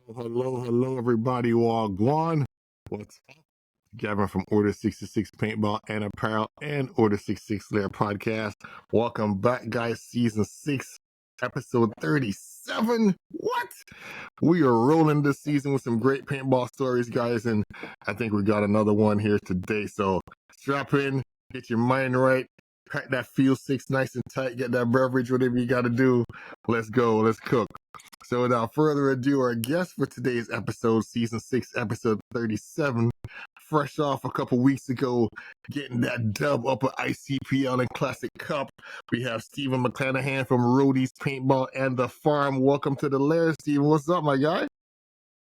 Hello, everybody. Wagwan. What's up? Gavin from Orda66 Paintball and Apparel and Orda66 Lair Podcast. Welcome back, guys. Season 6, episode 37. What? We are rolling this season with some great paintball stories, guys, and I think we got another one here today. So strap in, get your mind right, pack that Field 6 nice and tight, get that beverage, whatever you got to do. Let's go. Let's cook. So without further ado, our guest for today's episode, season 6, episode 37, fresh off a couple weeks ago, getting that dub up at ICPL and Classic Cup. We have Stephen McClanahan from Roadies, Paintball, and The Farm. Welcome to the Lair, Stephen. What's up, my guy?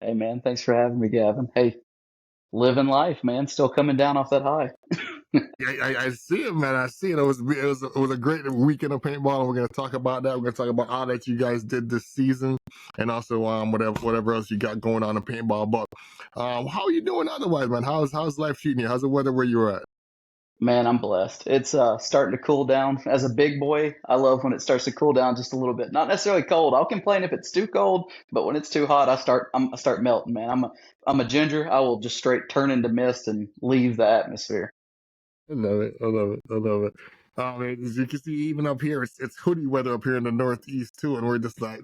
Hey, man. Thanks for having me, Gavin. Hey, living life, man. Still coming down off that high. I see it, man. I see it. It was a great weekend of paintball, and we're gonna talk about that. We're gonna talk about all that you guys did this season, and also whatever else you got going on in paintball. But how are you doing otherwise, man? How's life treating you? How's the weather where you're at? Man, I'm blessed. It's starting to cool down. As a big boy, I love when it starts to cool down just a little bit. Not necessarily cold. I'll complain if it's too cold, but when it's too hot, I start melting, man. I'm a ginger. I will just straight turn into mist and leave the atmosphere. I love it. I love it. I love it. As you can see, even up here, it's hoodie weather up here in the Northeast too, and we're just like,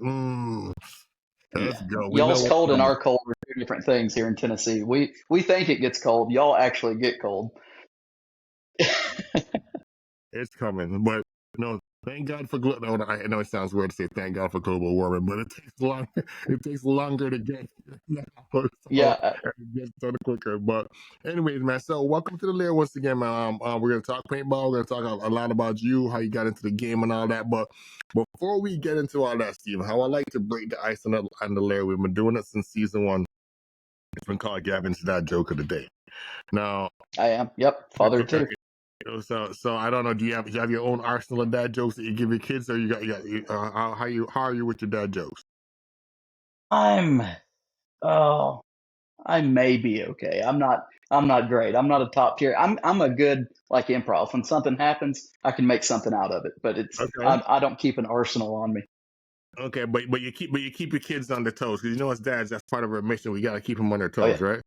let's go. Y'all's cold and our cold are two different things here in Tennessee. We think it gets cold. Y'all actually get cold. It's coming, but no. Thank God for global. I know it sounds weird to say thank God for global warming, but it takes long. It takes longer to get now. So Yeah. it gets done quicker. But anyways, man. So welcome to the Lair once again, man. We're gonna talk paintball. We're gonna talk a lot about you, how you got into the game, and all that. But before we get into all that, Steve, how I like to break the ice on the Lair. We've been doing it since season 1. It's been called Gavin's Dad Joke of the Day. Now I am. Yep. Father too. So I don't know. Do you have your own arsenal of dad jokes that you give your kids, or you got how are you with your dad jokes? I may be okay. I'm not great. I'm not a top tier. I'm a good like improv. When something happens, I can make something out of it. But it's Okay. I don't keep an arsenal on me. Okay, but you keep your kids on their toes, because as dads, that's part of our mission. We got to keep them on their toes, right?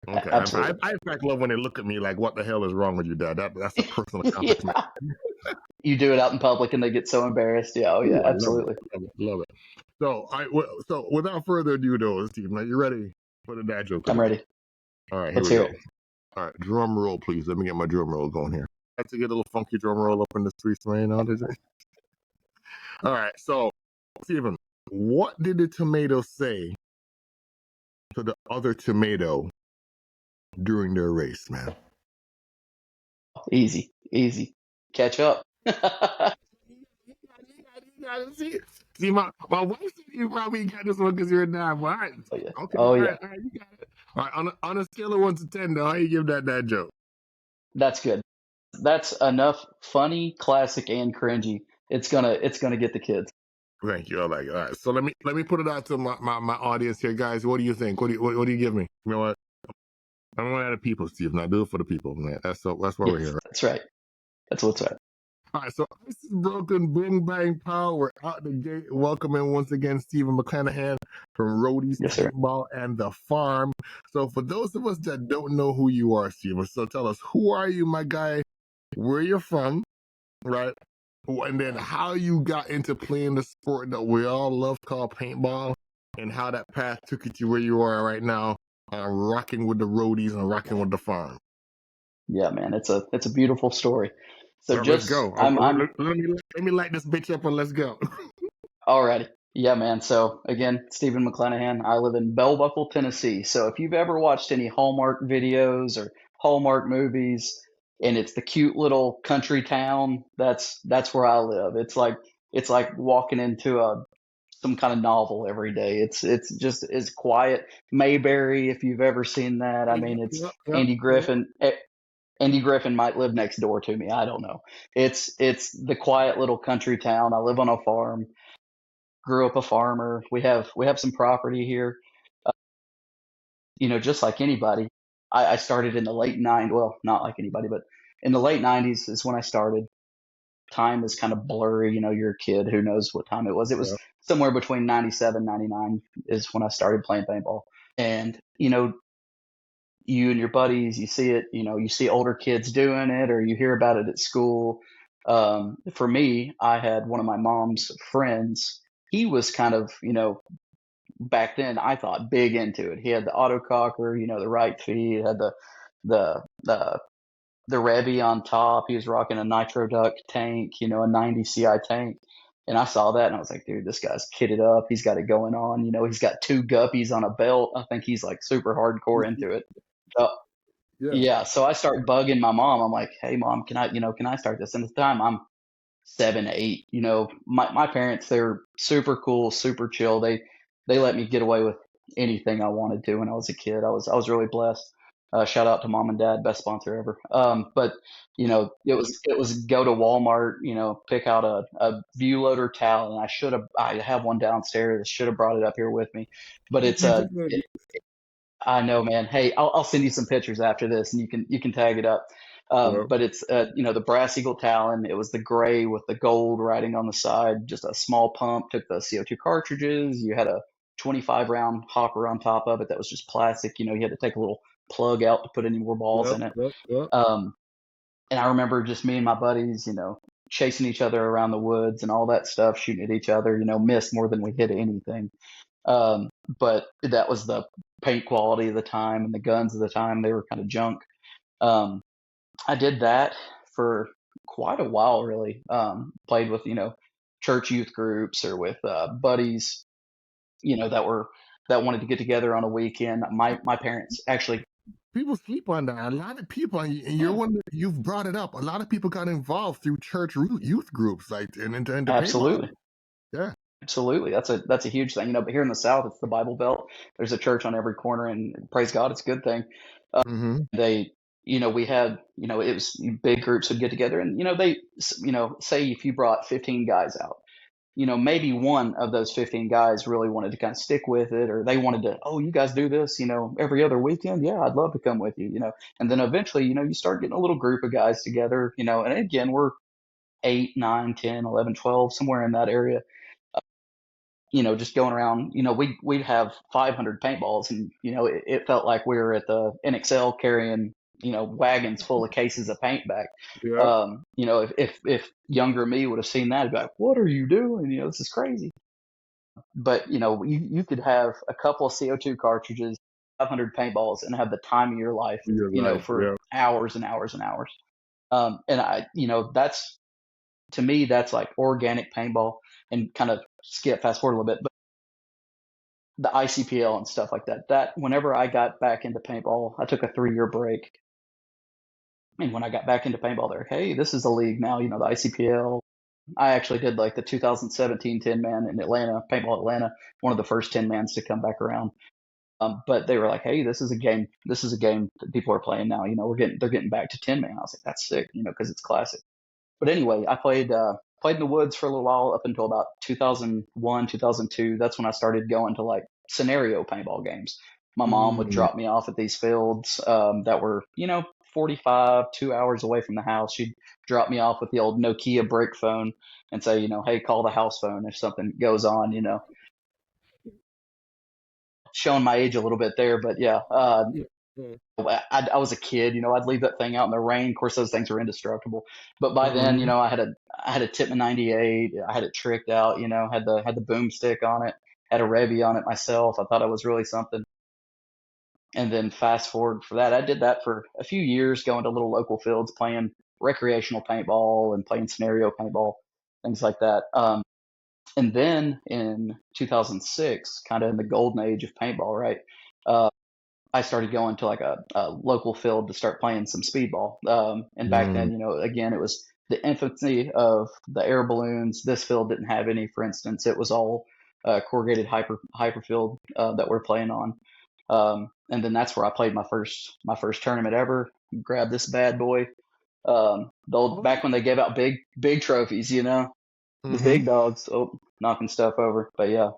Okay. Absolutely. I in fact love when they look at me like, "What the hell is wrong with you, Dad?" That's a personal accomplishment. Yeah. You do it out in public and they get so embarrassed. Yeah. Oh yeah. Absolutely. Love it. So without further ado, though, Steve, are you ready for the dad joke? I'm ready. All right, Let's here we hear go. it. All right, drum roll, please. Let me get my drum roll going here. I have to get a little funky drum roll up in the streets, man. All right, so Stephen, what did the tomato say to the other tomato during their race, man? Easy. Catch up. See, my wife said you probably got this one because you're a dad. All right. Oh yeah. Okay. Oh All yeah. right, you got it. All right. On a scale of 1 to 10, though, how you give that joke? That's good. That's enough funny, classic, and cringy. It's gonna get the kids. Thank you. All right. So let me put it out to my audience here, guys. What do you think? What do you give me? You know what? I'm going to the people, Steve. Now do it for the people, man. That's why we're here. Right? That's right. That's what's right. All right, so ice is broken, boom, bang, pow. We're out the gate. Welcoming once again Stephen McClanahan from Roadies, Yes, sir. Paintball, and The Farm. So for those of us that don't know who you are, Stephen, so tell us, who are you, my guy? Where you're from, right? And then how you got into playing the sport that we all love called paintball, and how that path took you to where you are right now, rocking with the Roadies and rocking with The Farm. Yeah, man, it's a beautiful story. So Well, just let's go. Let me light this bitch up and let's go. alrighty. Yeah, man. So again, Stephen McClanahan. I live in Bell Buckle, Tennessee. So if you've ever watched any Hallmark videos or Hallmark movies, and it's the cute little country town, that's where I live. It's like walking into some kind of novel every day. It's just as quiet. Mayberry, if you've ever seen that. I mean, it's Andy Griffin. Andy Griffin might live next door to me. I don't know. It's the quiet little country town. I live on a farm. Grew up a farmer. We have some property here. Just like anybody, I started in the late '90s. Well, not like anybody, but in the late '90s is when I started. time is kind of blurry. You're a kid, who knows what time it was. It Yeah. was somewhere between 97, 99 is when I started playing paintball. And, you and your buddies, you see it, you see older kids doing it, or you hear about it at school. For me, I had one of my mom's friends. He was kind of, back then I thought big into it. He had the autococker, the right feed, had the the the Revy on top. He was rocking a nitro duck tank, a 90 CI tank. And I saw that and I was like, dude, this guy's kitted up. He's got it going on. He's got 2 guppies on a belt. I think he's like super hardcore into it. So, Yeah. yeah. So I start bugging my mom. I'm like, hey, mom, can I start this? And at the time I'm 7, 8. My parents, they're super cool, super chill. They let me get away with anything I wanted to when I was a kid. I was really blessed. Shout out to mom and dad, best sponsor ever. But it was go to Walmart, pick out a view loader towel, and I have one downstairs. I should have brought it up here with me, but it's You a just went- I know, man. Hey, I'll send you some pictures after this, and you can tag it up. yeah. But it's the brass eagle talon. It was the gray with the gold writing on the side. Just a small pump. Took the CO2 cartridges. You had a 25 round hopper on top of it that was just plastic. You had to take a little plug out to put any more balls Yep. in it. Yep. Yep. And I remember just me and my buddies, chasing each other around the woods and all that stuff, shooting at each other. Missed more than we hit anything. But that was the paint quality of the time and the guns of the time. They were kind of junk. Um, I did that for quite a while, really. Played with, church youth groups or with buddies, that wanted to get together on a weekend. My parents actually, People sleep on that. A lot of people, and you're yeah, one that you've brought it up. A lot of people got involved through church youth groups, like and into paintball. absolutely. Yeah. Absolutely. That's a huge thing. But here in the South, it's the Bible Belt. There's a church on every corner, and praise God, it's a good thing. Mm-hmm. They, we had, it was big groups would get together, and they, say if you brought 15 guys out, maybe one of those 15 guys really wanted to kind of stick with it, or they wanted to, oh, you guys do this, every other weekend. Yeah, I'd love to come with you, and then eventually, you start getting a little group of guys together, and again, we're 8, 9, 10, 11, 12, somewhere in that area. Just going around, we'd have 500 paintballs, and it felt like we were at the NXL carrying wagons full of cases of paint back. Yep. If younger me would have seen that, it'd be like, what are you doing? This is crazy. But you could have a couple of CO2 cartridges, 500 paintballs, and have the time of your life, Your life. for Yeah. hours and hours and hours. And that's, to me, that's like organic paintball. And kind of fast forward a little bit, but the ICPL and stuff like that. That whenever I got back into paintball, I took a 3-year break. And when I got back into paintball, they're like, hey, this is a league now, the ICPL. I actually did like the 2017 10 man in Atlanta, Paintball Atlanta, one of the first 10 mans to come back around. But they were like, hey, this is a game. This is a game that people are playing now. They're getting back to 10 man. I was like, that's sick, because it's classic. But anyway, I played in the woods for a little while up until about 2001, 2002. That's when I started going to like scenario paintball games. My mom would Mm. drop me off at these fields that were, 45, 2 hours away from the house. She'd drop me off with the old Nokia brick phone and say, hey, call the house phone if something goes on, showing my age a little bit there. But yeah, Yeah. Yeah. I was a kid, I'd leave that thing out in the rain. Of course, those things are indestructible. But by then, Mhm. I had a Tippmann 98. I had it tricked out, had the boomstick on it, had a Revy on it myself. I thought I was really something. And then fast forward for that, I did that for a few years, going to little local fields, playing recreational paintball and playing scenario paintball, things like that. And then in 2006, kind of in the golden age of paintball, right? I started going to like a local field to start playing some speedball. And back Mm. then, again, it was the infancy of the air balloons. This field didn't have any, for instance. It was all corrugated hyper field that we're playing on. And then that's where I played my first tournament ever. Grabbed this bad boy. Back when they gave out big trophies, the Mm-hmm. big dogs. Oh, knocking stuff over. But yeah,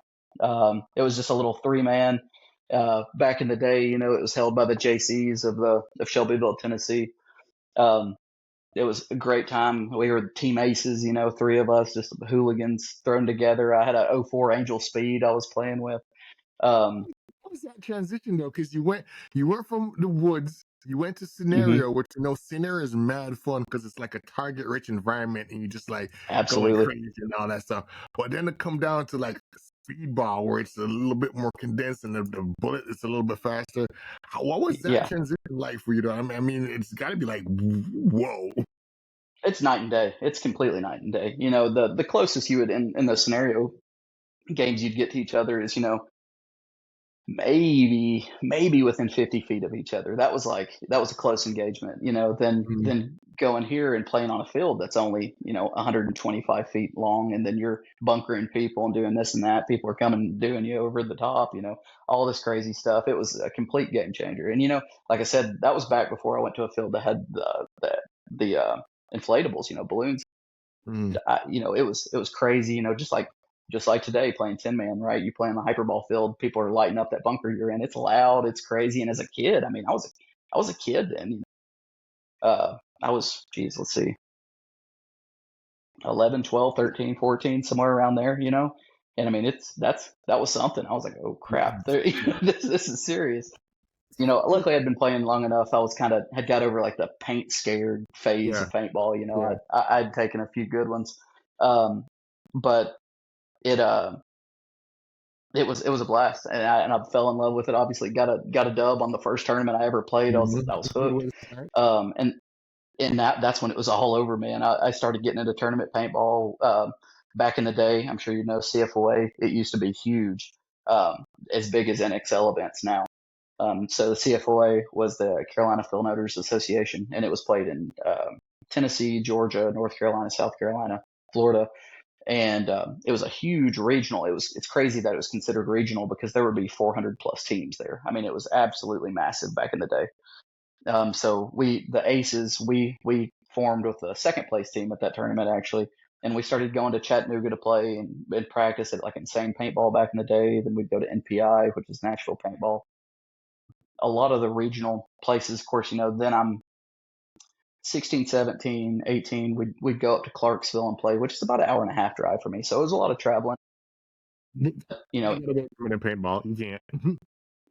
it was just a little 3-man. Back in the day, it was held by the JCs of Shelbyville, Tennessee. Um, it was a great time. We were team aces, you know, three of us, just hooligans thrown together. I had a '04 Angel Speed I was playing with. What was that transition though? Because you went from the woods, you went to Mhm. scenario, which scenario is mad fun because it's like a target rich environment and you just like going Absolutely. crazy and all that stuff. But then to come down to like speedball where it's a little bit more condensed and the bullet is a little bit faster. What was that Yeah. transition like for you though? I mean it's gotta be like whoa. It's night and day. It's completely night and day. You know, the closest you would in those scenario games you'd get to each other is, you know, maybe within 50 feet of each other. That was a close engagement, you know. Mhm. Then going here and playing on a field that's only, you know, 125 feet long, and then you're bunkering people and doing this and that. People are coming and doing you over the top, you know, all this crazy stuff. It was a complete game changer. And you know, like I said, that was back before I went to a field that had the inflatables, you know, balloons. Mhm. You know, it was crazy. You know, just like today playing 10-man, right? You play on the hyperball field, people are lighting up that bunker you're in. It's loud, it's crazy. And as a kid, I mean, I was a kid then. You know, I was, geez, let's see, 11, 12, 13, 14, somewhere around there. You know, and I mean, that was something. I was like, oh crap, you know, this is serious. You know, luckily I'd been playing long enough. I was had got over like the paint scared phase Yeah, of paintball. You know, yeah. I'd taken a few good ones, but it it was a blast, and I fell in love with it. Obviously, got a dub on the first tournament I ever played. I was That's a good way hooked. to start. And that's when it was all over, man. I started getting into tournament paintball back in the day. I'm sure you know CFOA. It used to be huge, as big as NXL events now. So the CFOA was the Carolina Field Noters Association, and it was played in Tennessee, Georgia, North Carolina, South Carolina, Florida, and it was a huge regional. It's crazy that it was considered regional because there would be 400 plus teams there. I mean, it was absolutely massive back in the day. So the Aces, we formed with the second place team at that tournament actually, and we started going to Chattanooga to play and practice at like Insane Paintball back in the day. Then we'd go to NPI, which is Nashville Paintball. A lot of the regional places, of course, you know. Then I'm 16, 17, 18, we'd go up to Clarksville and play, which is about an hour and a half drive for me. So it was a lot of traveling. You know, Can't get away from it in paintball. You can't.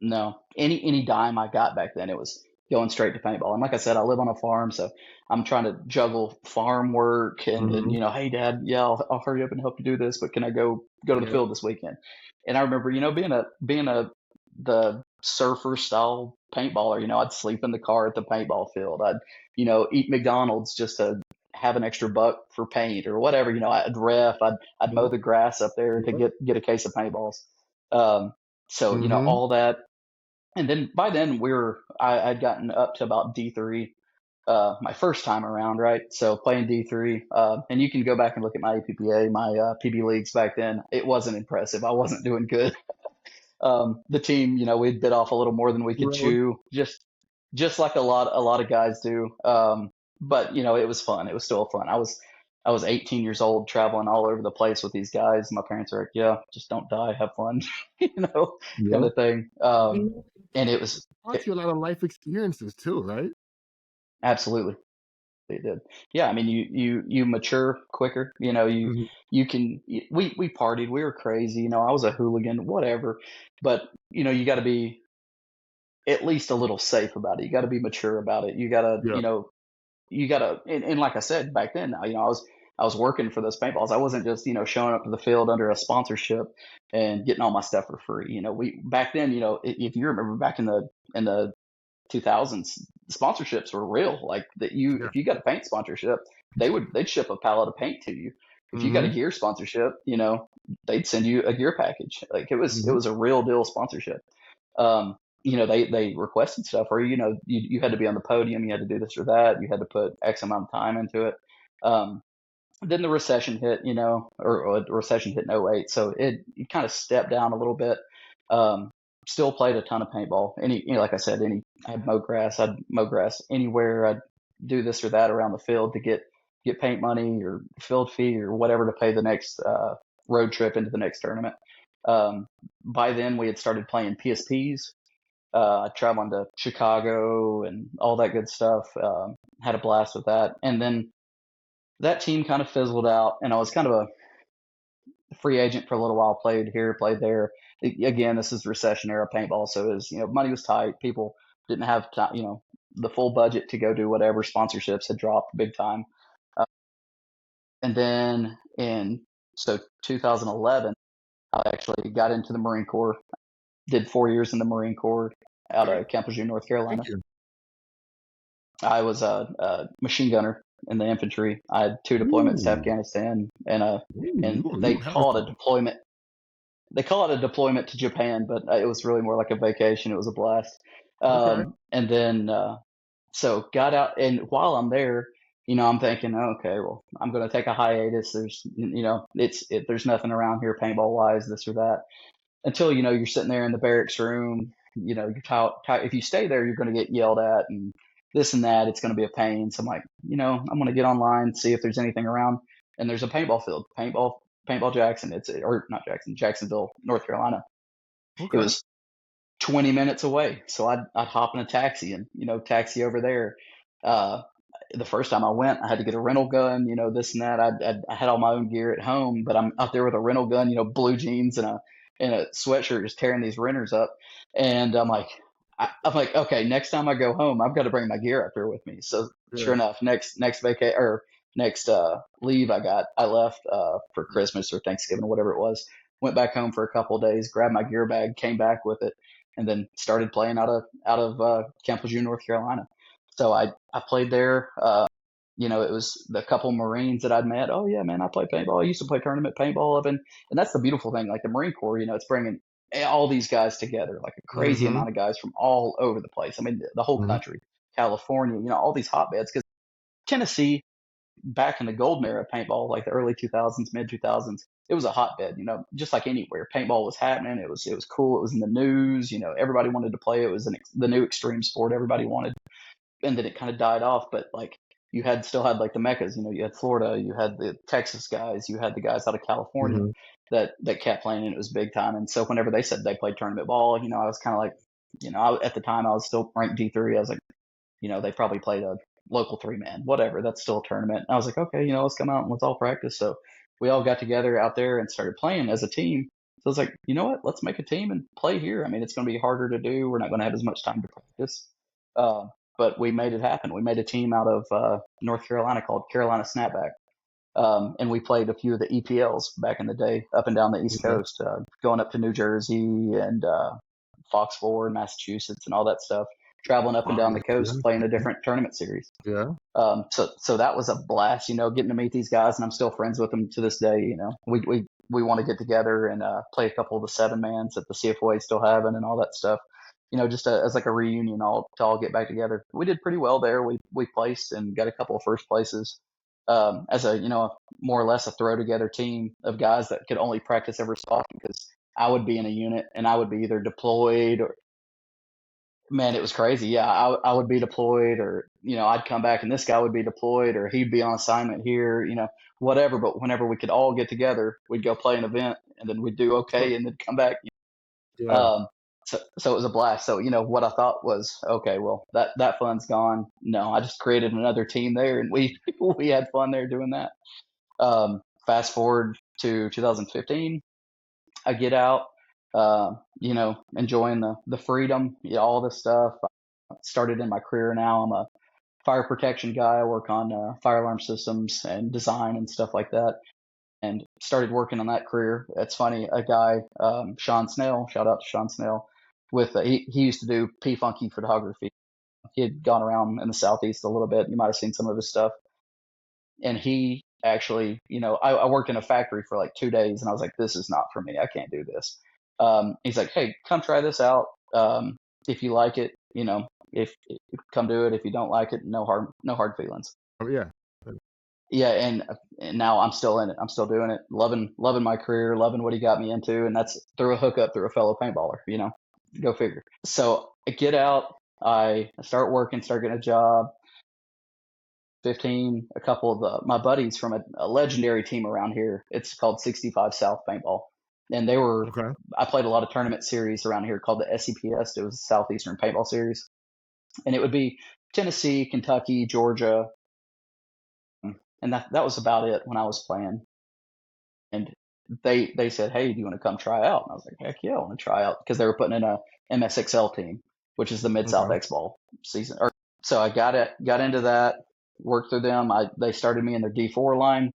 no, any dime I got back then, it was going straight to paintball. And like I said, I live on a farm, so I'm trying to juggle farm work and then, Mhm. you know, hey dad, yeah, I'll hurry up and help you do this, but can I go to the Yeah. field this weekend? And I remember, you know, being a the surfer style paintballer, you know, I'd sleep in the car at the paintball field. I'd, you know, eat McDonald's just to have an extra buck for paint or whatever. You know, I'd mow Yep. the grass up there to Yep. get a case of paintballs. Um, so you know, Mhm. all that. And then by then I'd gotten up to about D3, my first time around, right? So playing D3, and you can go back and look at my APPA, my PB leagues back then. It wasn't impressive. I wasn't doing good. The team, you know, we'd bit off a little more than we could Road. chew, just like a lot of guys do. But you know, it was fun. It was still fun. I was 18 years old, traveling all over the place with these guys. My parents were like, "Yeah, just don't die, have fun," you know, kind Yep. of thing. And And it taught you a lot of life experiences too, right? absolutely, it did. Yeah, I mean, you mature quicker. You know, Mhm. you can. We partied. We were crazy. You know, I was a hooligan, whatever. But you know, you got to be at least a little safe about it. You got to be mature about it. You got to, Yeah. you know, you got to. And like I said back then, you know, I was working for those paintballs. I wasn't just, you know, showing up to the field under a sponsorship and getting all my stuff for free. You know, we back then, you know, if you remember back in the 2000s, sponsorships were real. Like that, Yeah. if you got a paint sponsorship, they'd ship a pallet of paint to you. If you got a Mhm. gear sponsorship, you know, they'd send you a gear package. Like it Mhm. was a real deal sponsorship. Um, you know, they requested stuff where, you know, you had to be on the podium, you had to do this or that, you had to put X amount of time into it. Um, then the recession hit, you know, or the recession hit in '08, so it kind of stepped down a little bit. Um, Still played a ton of paintball. You know, like I said, I'd mow grass anywhere. I'd do this or that around the field to get paint money or field fee or whatever to pay the next road trip into the next tournament. Um, by then, we had started playing PSPs, traveling to Chicago and all that good stuff. had a blast with that. And then that team kind of fizzled out, and I was kind of a free agent for a little while, played here, played there. Again, this is recession era paintball, so it was, money was tight. People didn't have time, the full budget to go do whatever. Sponsorships had dropped big time. And then in 2011, I actually got into the Marine Corps, did 4 years in the Marine Corps out of Camp Lejeune, North Carolina. I was a machine gunner in the infantry. I had 2 deployments to Afghanistan, and they call it a deployment. They call it a deployment to Japan, but it was really more like a vacation. It was a blast. And then, so got out, and while I'm there, I'm thinking, okay, well, I'm going to take a hiatus. There's, there's nothing around here paintball wise, this or that, until, you're sitting there in the barracks room, you're tired. If you stay there, you're going to get yelled at and this and that. It's going to be a pain. So I'm like, I'm going to get online, see if there's anything around. And there's a paintball field, paintball Jackson. Or not Jackson, Jacksonville, North Carolina. It was 20 minutes away. So I'd hop in a taxi and, taxi over there. The first time I went, I had to get a rental gun, this and that. I had all my own gear at home, but I'm out there with a rental gun, blue jeans and a sweatshirt, just tearing these renters up. And I'm like, okay, next time I go home, I've got to bring my gear up here with me. So sure enough, next leave I left for Christmas or Thanksgiving, whatever it was. Went back home for a couple of days, grabbed my gear bag, came back with it, and then started playing out of Camp Lejeune, North Carolina. So I played there. It was the couple Marines that I'd met. Oh yeah, man, I play paintball. I used to play tournament paintball. And that's the beautiful thing. Like the Marine Corps, it's bringing all these guys together, like a crazy amount of guys from all over the place. I mean, the whole country, California, all these hotbeds. Because Tennessee, back in the golden era of paintball, like the early 2000s, mid 2000s, it was a hotbed. Just like anywhere, paintball was happening. It was cool. It was in the news. Everybody wanted to play. It was the new extreme sport everybody wanted. And then it kind of died off. But like you still had like the meccas. You had Florida. You had the Texas guys. You had the guys out of California that kept playing, and it was big time. And so whenever they said they played tournament ball, I was kind of like, at the time I was still ranked D3. I was like, they probably played a local 3-man, whatever. That's still a tournament. And I was like, okay, let's come out and let's all practice. So we all got together out there and started playing as a team. So I was like, you know what? Let's make a team and play here. I mean, it's going to be harder to do. We're not going to have as much time to practice. But we made it happen. We made a team out of North Carolina called Carolina Snapback. And we played a few of the EPLs back in the day up and down the East Coast, going up to New Jersey and Fox 4 and Massachusetts and all that stuff, traveling up and down the coast, playing a different tournament series. So that was a blast, getting to meet these guys, and I'm still friends with them to this day. We want to get together and play a couple of the 7-mans that the CFOA is still having and all that stuff. Just as like a reunion, to all get back together. We did pretty well there. We placed and got a couple of first places as a more or less a throw together team of guys that could only practice every so often, because I would be in a unit and I would be either deployed or, man, it was crazy. Yeah, I would be deployed, or I'd come back and this guy would be deployed, or he'd be on assignment here, whatever. But whenever we could all get together, we'd go play an event, and then we'd do okay, and then come back. So it was a blast. So, what I thought was, okay, well, that fun's gone. No, I just created another team there, and we had fun there doing that. Fast forward to 2015, I get out, enjoying the freedom, all this stuff. I started in my career now. I'm a fire protection guy. I work on fire alarm systems and design and stuff like that. And started working on that career. It's funny, a guy, Sean Snell, shout out to Sean Snell, he used to do P-Funky photography. He had gone around in the Southeast a little bit. You might have seen some of his stuff. And he actually, I worked in a factory for like 2 days, and I was like, this is not for me. I can't do this. He's like, hey, come try this out. If you like it, if come do it. If you don't like it, no hard feelings. Oh yeah. Yeah, and now I'm still in it. I'm still doing it. Loving my career, loving what he got me into, and that's through a hookup through a fellow paintballer. Go figure. So I get out, I start working, start getting a job. 15, a couple of my buddies from a legendary team around here. It's called 65 South Paintball, and they were. I played a lot of tournament series around here called the SCPS. It was the Southeastern Paintball Series. and it would be Tennessee, Kentucky, Georgia, and that was about it when I was playing. And they said, "Hey, do you want to come try out?" And I was like, "Heck yeah, I want to try out," because they were putting in a MSXL team, which is the Mid South Okay. X Ball season. So I got into that, worked through them. They started me in their D4 line,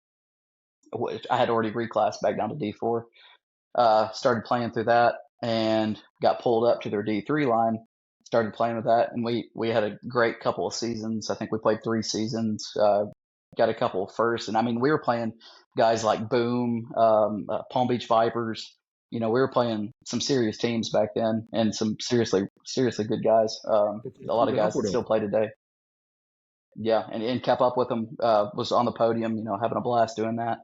which I had already reclassed back down to D4. Started playing through that and got pulled up to their D3 line. Started playing with that, and we had a great couple of seasons. I think we played 3 seasons. Got a couple of firsts, and I mean, we were playing guys like Boom, Palm Beach Vipers. We were playing some serious teams back then, and some seriously good guys. A lot of Keeping up guys that with them. still play today. Yeah, and kept up with them. Was on the podium, having a blast doing that.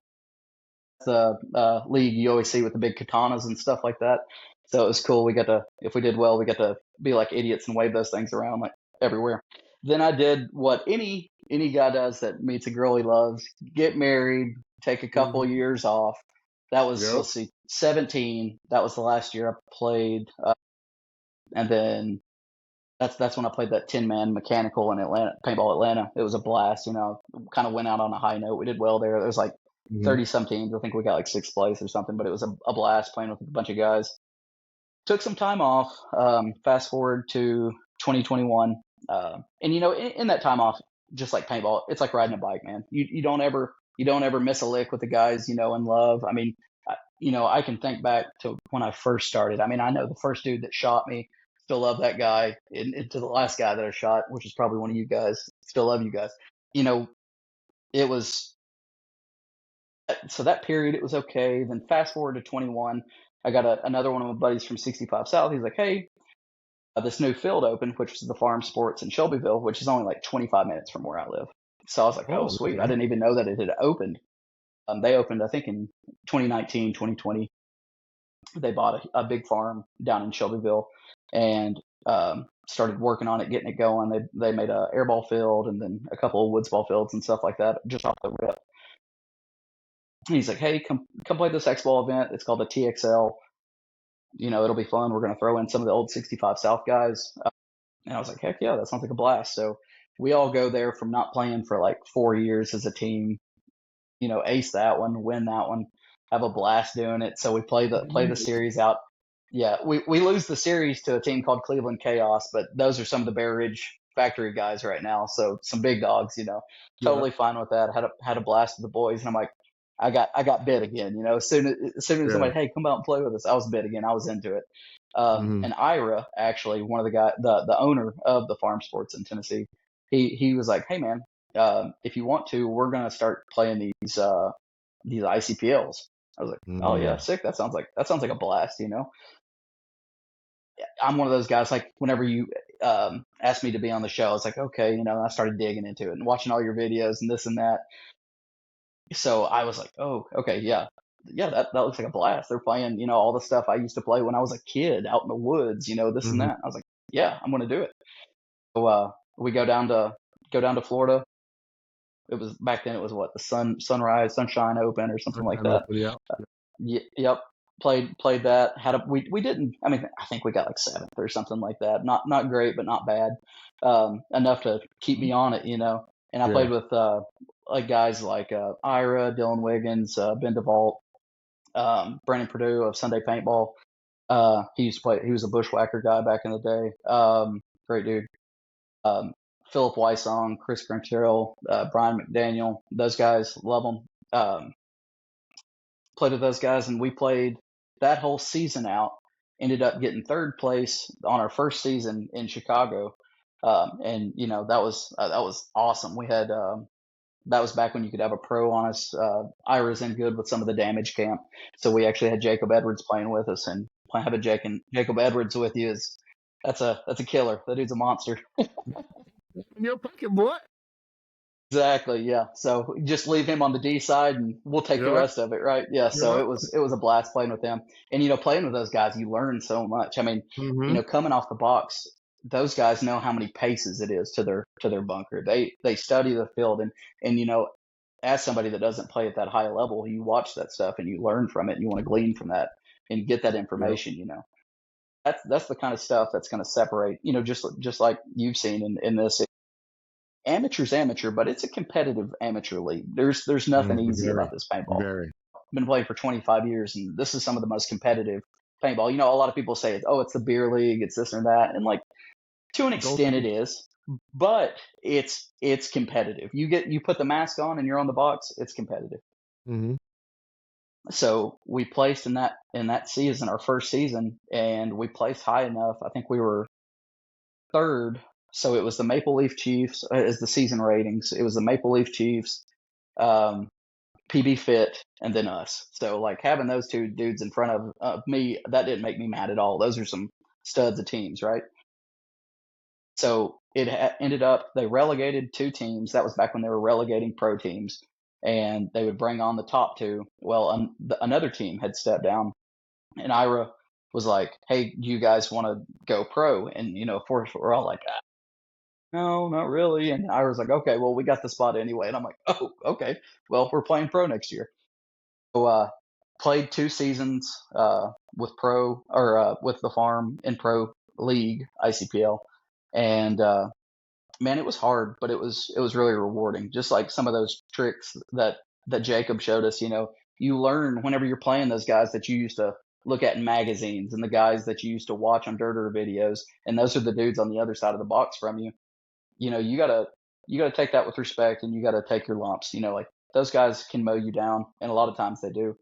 The league you always see with the big katanas and stuff like that. So it was cool. We got to, if we did well, we got to be like idiots and wave those things around like everywhere. Then I did what any guy does that meets a girl he loves: get married, take a couple Mm-hmm. years off. That was, Yep. let's see, 17. That was the last year I played, and then that's when I played that 10-man mechanical in Atlanta, Paintball Atlanta. It was a blast. Kind of went out on a high note. We did well there. There was like Mm-hmm. 30 some teams. I think we got like 6th place or something, but it was a blast playing with a bunch of guys. Took some time off. Fast forward to 2021. And in that time off, just like paintball, it's like riding a bike, man. You don't ever miss a lick with the guys, in love. I mean, I can think back to when I first started. I mean, I know the first dude that shot me, still love that guy, and to the last guy that I shot, which is probably one of you guys, still love you guys. It was, so that period, it was okay. Then fast forward to 21, I got another one of my buddies from 65 South. He's like, "Hey, this new field opened, which is the Farm Sports in Shelbyville, which is only like 25 minutes from where I live." So I was like, "Oh, Oh, sweet." I okay. didn't even know that it had opened. They opened, I think, in 2019, 2020. They bought a big farm down in Shelbyville and started working on it, getting it going. They made a airball field and then a couple of woods ball fields and stuff like that just off the rip. And he's like, "Hey, come play this X Ball event. It's called the TXL. It'll be fun. We're going to throw in some of the old 65 South guys." And I was like, "Heck yeah, that sounds like a blast." So we all go there from not playing for like 4 years as a team, ace that one, win that one, have a blast doing it. So we play the series out. Yeah, we lose the series to a team called Cleveland Chaos, but those are some of the Bear Ridge factory guys right now. So some big dogs, Yeah. totally fine with that. Had a blast with the boys, and I'm like, I got bit again. As soon as Yeah. somebody, "Hey, come out and play with us," I was bit again. I was into it. Mm-hmm. And Ira, actually, one of the guy, the owner of the Farm Sports in Tennessee, he was like, "Hey man, if you want to, we're gonna start playing these ICPLs." I was like, "Oh yeah, Mm-hmm. sick. That sounds like a blast." I'm one of those guys, like, whenever you asked me to be on the show, it's like, okay, I started digging into it and watching all your videos and this and that. So I was like, oh, okay, yeah. Yeah, that looks like a blast. They're playing, all the stuff I used to play when I was a kid out in the woods, this and Mm-hmm. that. I was like, yeah, I'm gonna do it. So we go down to Florida. It was back then. It was what, the Sunshine Open or something like I know that. for the Yep. Played that. We didn't. I mean, I think we got like 7th or something like that. Not great, but not bad. Enough to keep me on it. And I Yeah. played with like guys like Ira, Dylan Wiggins, Ben DeVault, Brandon Purdue of Sunday Paintball. He used to play. He was a bushwhacker guy back in the day. Great dude. Um, Philip Wysong, Chris Grantill, Brian McDaniel. Those guys, love them. Played with those guys, and we played that whole season out. Ended up getting 3rd place on our first season in Chicago, and that was awesome. We had that was back when you could have a pro on us. Ira's in good with some of the damage camp, so we actually had Jacob Edwards playing with us, and having Jacob Edwards with you is that's a killer. That dude's a monster. In your pocket, boy. Exactly. Yeah. So just leave him on the D side, and we'll take the Yeah. rest of it, right? Yeah. So Yeah. it was a blast playing with them, and playing with those guys, you learn so much. I mean, Mm-hmm. coming off the box, those guys know how many paces it is to their bunker. They study the field, and as somebody that doesn't play at that high level, you watch that stuff and you learn from it, and you want to glean from that and get that Yeah. information. that's the kind of stuff that's going to separate, just like you've seen in this. Amateur's amateur, but it's a competitive amateur league. There's nothing easy Very, about this paintball. very. I've been playing for 25 years, and this is some of the most competitive paintball. A lot of people say, "Oh, it's the beer league, it's this and that," and like to an extent, it is, but it's competitive. You put the mask on and you're on the box. It's competitive. Mm-hmm. So we placed in that season, our first season, and we placed high enough. I think we were third. So it was the Maple Leaf Chiefs as the season ratings. It was the Maple Leaf Chiefs, PB Fit, and then us. So like having those two dudes in front of me, that didn't make me mad at all. Those are some studs of teams, right? So it ended up they relegated 2 teams. That was back when they were relegating pro teams, and they would bring on the top 2. Well, another team had stepped down, and Ira was like, "Hey, do you guys want to go pro?" And of course, we're all like, "No, not really." And Ira's like, "Okay, well, we got the spot anyway." And I'm like, "Oh, okay. Well, we're playing pro next year." So played 2 seasons with pro or with the farm in pro league ICPL, and man, it was hard, but it was really rewarding. Just like some of those tricks that Jacob showed us. You learn whenever you're playing those guys that you used to look at in magazines and the guys that you used to watch on Dirter videos, and those are the dudes on the other side of the box from you. You gotta take that with respect, and you gotta take your lumps. Like those guys can mow you down, and a lot of times they do.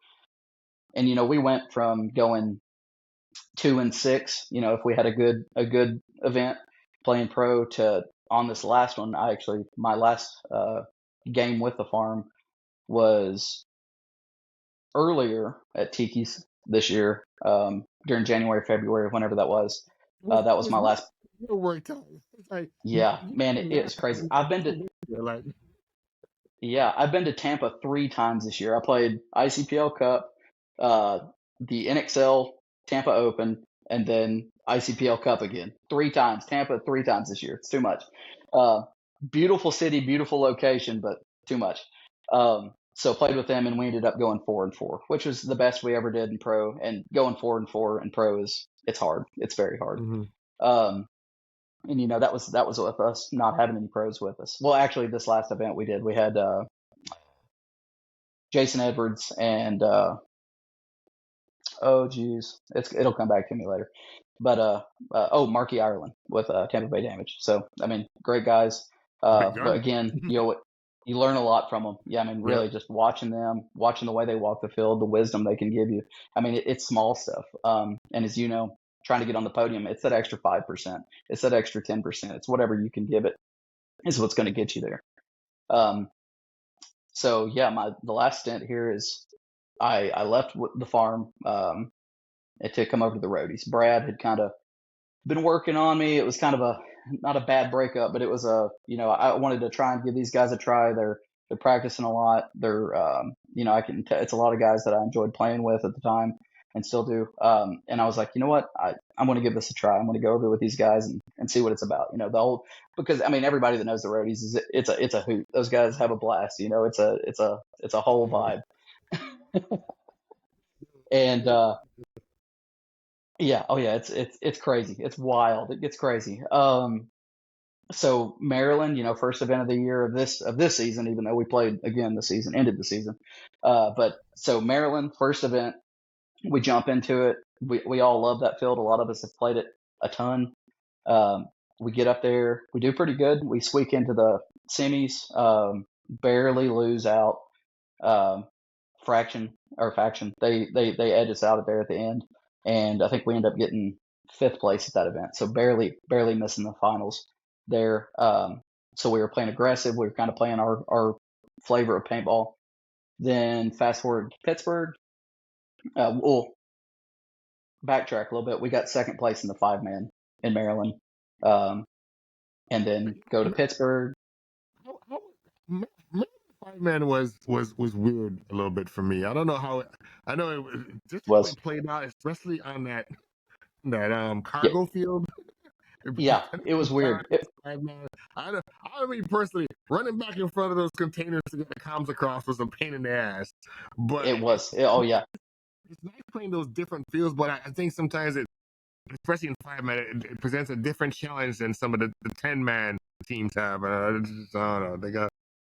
And we went from going 2-6, if we had a good event playing pro, to on this last one. My last game with the farm was earlier at Tiki's this year, during January, February, whenever that was. That was my last. Worked out. Like, Yeah, man, it was crazy. I've been to Tampa 3 times this year. I played ICPL Cup, the NXL Tampa Open, and then ICPL Cup again 3 times. Tampa 3 times this year. It's too much. Beautiful city, beautiful location, but too much. So played with them, and we ended up going 4-4, which was the best we ever did in pro. And going 4-4 in pro it's hard. It's very hard. Mm-hmm. And that was with us not having any pros with us. Well, actually, this last event we did, we had Jason Edwards and oh geez, it'll come back to me later. But Marky Ireland with Tampa Bay Damage. So I mean, great guys. But again, you learn a lot from them. Yeah, I mean, really, just watching them, watching the way they walk the field, the wisdom they can give you. I mean, it's small stuff. And as you know, trying to get on the podium, it's that extra 5%. It's that extra 10%. It's whatever you can give it is what's going to get you there. So yeah, the last stint here is I left the farm to come over to the Roadies. Brad had kind of been working on me. It was kind of not a bad breakup, but it was I wanted to try and give these guys a try. They're practicing a lot. They're it's a lot of guys that I enjoyed playing with at the time and still do. And I was like, you know what, I'm going to give this a try. I'm going to go over with these guys and see what it's about. Because I mean, everybody that knows the Roadies it's a hoot. Those guys have a blast. It's a whole vibe. And yeah, oh yeah, it's crazy. It's wild. It gets crazy. So Maryland, first event of the year of this season, even though we played again this season, ended the season. But so Maryland, first event, we jump into it. We all love that field. A lot of us have played it a ton. We get up there, we do pretty good. We squeak into the semis, barely lose out. Faction. They edge us out of there at the end, and I think we end up getting 5th place at that event. So barely missing the finals there. So we were playing aggressive. We were kind of playing our flavor of paintball. Then fast forward to Pittsburgh. We'll backtrack a little bit. We got 2nd place in the 5-man in Maryland, and then go to Pittsburgh. Five-man was weird a little bit for me. I don't know how. I know it was just how it played out, especially on that cargo field. Yeah, it was weird. I mean, personally, running back in front of those containers to get the comms across was a pain in the ass. But it was. Oh yeah. It's nice playing those different fields, but I think sometimes especially in 5-man, it presents a different challenge than some of the 10-man teams have. I don't know. They got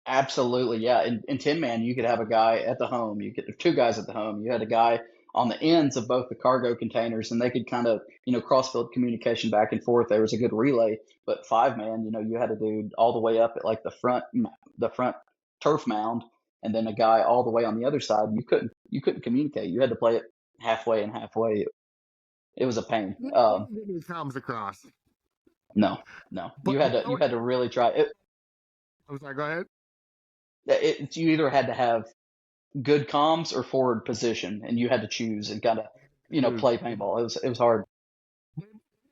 Absolutely, yeah. In 10-man, you could have a guy at the home. You could have two guys at the home. You had a guy on the ends of both the cargo containers, and they could kind of, cross-field communication back and forth. There was a good relay. But 5-man, you had a dude all the way up at like the front turf mound, and then a guy all the way on the other side. You couldn't communicate. You had to play it halfway and halfway. It was a pain. comes across. No, no. But You had to really try it. I'm sorry, go ahead. You either had to have good comms or forward position, and you had to choose and kind of, play paintball. It was hard.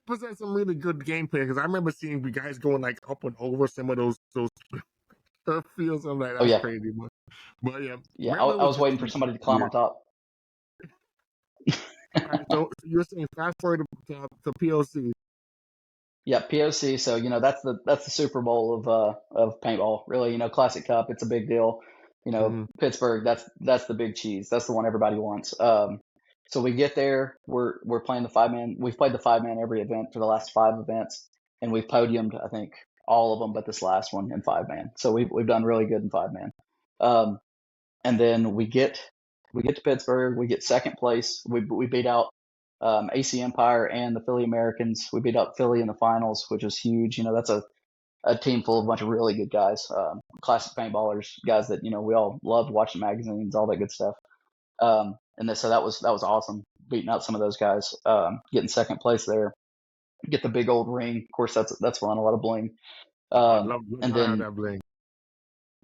Present some really good gameplay because I remember seeing the guys going like up and over some of those turf fields. I'm like, Oh that's yeah, crazy. But yeah, yeah. I, Maryland I was was just waiting for somebody to climb weird. on top. So you're saying fast forward to POC. Yeah, POC. So that's the Super Bowl of paintball. Really, Classic Cup. It's a big deal. Mm-hmm. Pittsburgh. That's the big cheese. That's the one everybody wants. So we get there. We're playing the 5-man. We've played the 5-man every event for the last 5 events, and we've podiumed I think all of them but this last one in 5-man. So we've done really good in 5-man. And then we get to Pittsburgh. We get second place. We beat out AC Empire and the Philly Americans. We beat out Philly in the finals, which was huge. That's a team full of a bunch of really good guys, classic paintballers, guys that we all loved watching magazines, all that good stuff. So that was awesome, beating out some of those guys, getting second place there, get the big old ring. Of course, that's fun, a lot of bling. I love And I have then that bling.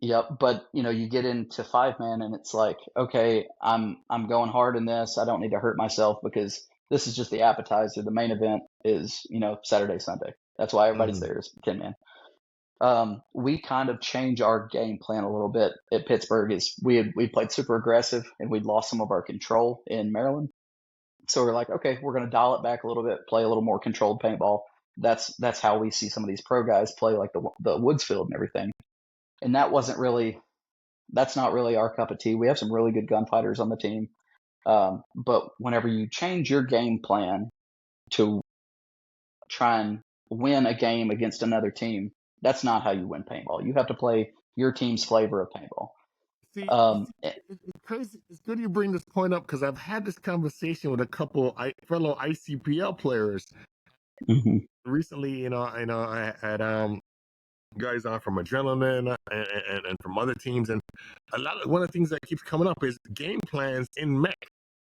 Yep, but you get into 5-man and it's like, okay, I'm going hard in this. I don't need to hurt myself because this is just the appetizer. The main event is, Saturday, Sunday. That's why everybody's Mm-hmm. there is 10-man. We kind of change our game plan a little bit at Pittsburgh. Is we played super aggressive and we'd lost some of our control in Maryland. So we're like, okay, we're going to dial it back a little bit, play a little more controlled paintball. That's how we see some of these pro guys play, like the Woodsfield and everything. And that's not really our cup of tea. We have some really good gunfighters on the team. But whenever you change your game plan to try and win a game against another team, that's not how you win paintball. You have to play your team's flavor of paintball. See, Um, it's crazy. It's good you bring this point up because I've had this conversation with a couple fellow ICPL players mhm. recently. I had guys on from Adrenaline and from other teams, and one of the things that keeps coming up is game plans in mech,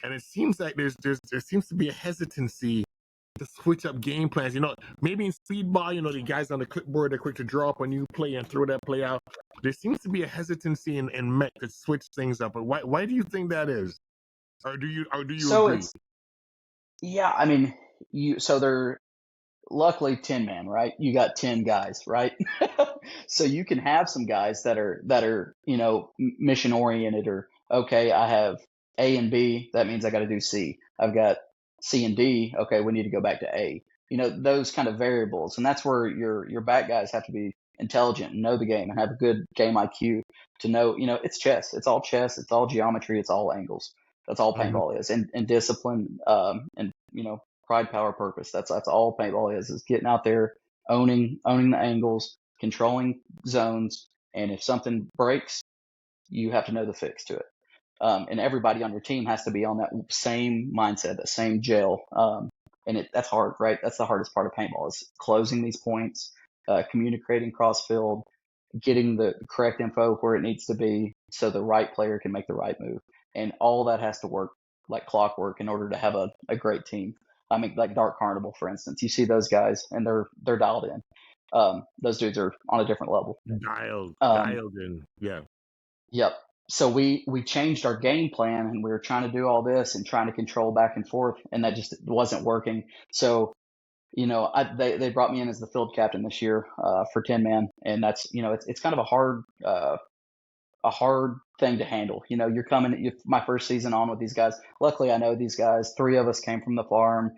and it seems like there seems to be a hesitancy to switch up game plans. Maybe in speedball, the guys on the clipboard are quick to draw up a new play and throw that play out. There seems to be a hesitancy in mech to switch things up. But why do you think that is? Or do you So agree? it's yeah, I mean they're luckily 10-man, right? You got 10 guys, right? So you can have some guys that are mission oriented, or okay, I have A and B, that means I got to do C. I've got C and D, okay, we need to go back to A. Those kind of variables, and that's where your back guys have to be intelligent and know the game and have a good game IQ to know. It's chess. It's all chess. It's all geometry. It's all angles. That's all Mm-hmm. paintball is, and discipline, and pride, power, purpose. That's all paintball is getting out there, owning the angles, controlling zones, and if something breaks, you have to know the fix to it. And everybody on your team has to be on that same mindset, that same gel. And that's hard, right? That's the hardest part of paintball is closing these points, communicating cross field, getting the correct info where it needs to be so the right player can make the right move. And all that has to work like clockwork in order to have a great team. I mean, like Dark Carnival, for instance, you see those guys and they're dialed in. Those dudes are on a different level. Dialed in, yeah. Yep. So we changed our game plan and we were trying to do all this and trying to control back and forth, and that just wasn't working. So they brought me in as the field captain this year for 10-man, and that's it's kind of a hard thing to handle. You're coming my first season on with these guys. Luckily, I know these guys. 3 of us came from the farm.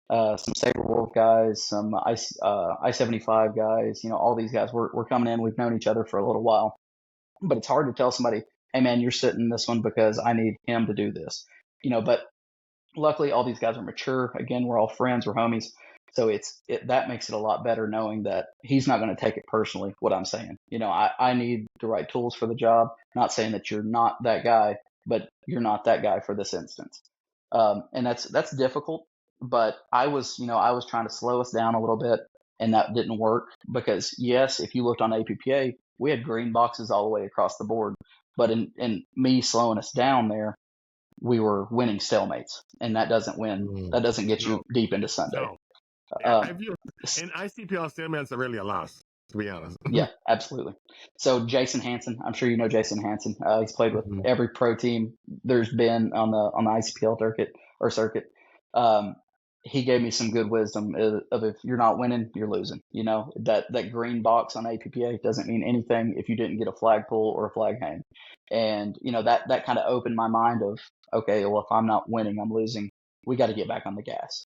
Some Saber Wolf guys, some I-75 guys. All these guys. We're coming in. We've known each other for a little while, but it's hard to tell somebody, hey man, you're sitting this one because I need him to do this. But luckily all these guys are mature. Again, we're all friends, we're homies. So that makes it a lot better knowing that he's not going to take it personally, what I'm saying. I need the right tools for the job. Not saying that you're not that guy, but you're not that guy for this instance. And that's difficult, but I was trying to slow us down a little bit, and that didn't work because yes, if you looked on APPA, we had green boxes all the way across the board, but in me slowing us down there, we were winning stalemates, and that doesn't win. That doesn't get you deep into Sunday. No. I view in ICPL stalemates are really a loss, to be honest. Yeah, absolutely. So Jason Hansen, I'm sure you know Jason Hansen. He's played with every pro team there's been on the ICPL circuit. He gave me some good wisdom of if you're not winning, you're losing. That green box on APPA doesn't mean anything if you didn't get a flag pull or a flag hang. And that kind of opened my mind of, okay, well, if I'm not winning, I'm losing. We got to get back on the gas.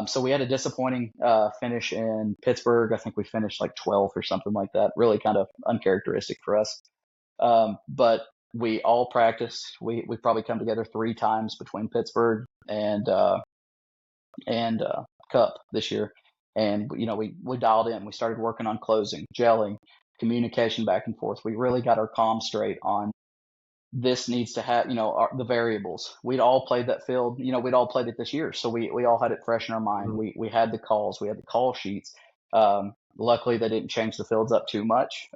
So we had a disappointing finish in Pittsburgh. I think we finished like 12th or something like that. Really kind of uncharacteristic for us. But we all practiced. We probably come together 3 times between Pittsburgh and Cup this year. And we dialed in. We started working on closing, gelling, communication back and forth. We really got our comms straight on this needs to have, the variables. We'd all played that field, we'd all played it this year. So we all had it fresh in our mind. We had the calls, we had the call sheets. Luckily they didn't change the fields up too much.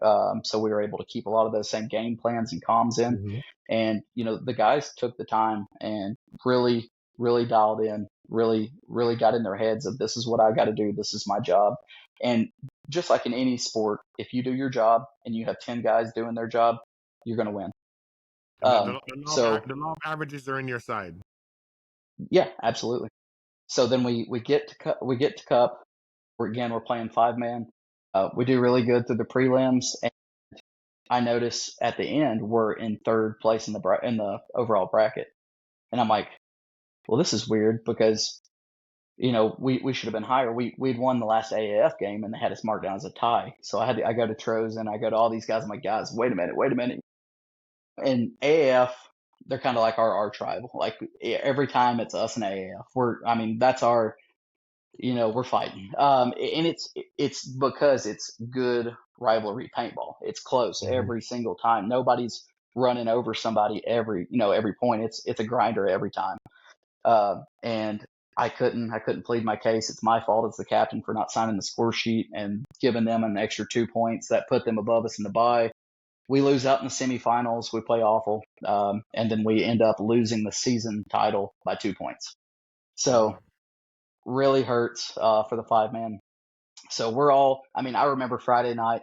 So we were able to keep a lot of those same game plans and comms in. And, the guys took the time and really, really dialed in, really, really got in their heads of this is what I got to do. This is my job. And just like in any sport, if you do your job and you have 10 guys doing their job, you're going to win. The law of averages are in your side. Yeah, absolutely. So then we get to Cup. We're playing 5-man. We do really good through the prelims, and I notice at the end we're in 3rd place in the overall bracket, and I'm like, well, this is weird because we should have been higher. We'd won the last AAF game and they had us marked down as a tie. So I go to Tros and I go to all these guys. I'm like, guys, wait a minute. In AAF, they're kind of like our arch rival. Like every time it's us and AAF, that's our, we're fighting. And it's because it's good rivalry paintball. It's close every single time. Nobody's running over somebody every point. It's a grinder every time. And I couldn't plead my case. It's my fault as the captain for not signing the score sheet and giving them an extra 2 points that put them above us in the bye. We lose out in the semifinals. We play awful. And then we end up losing the season title by 2 points. So really hurts for the 5-man. So we're all, I remember Friday night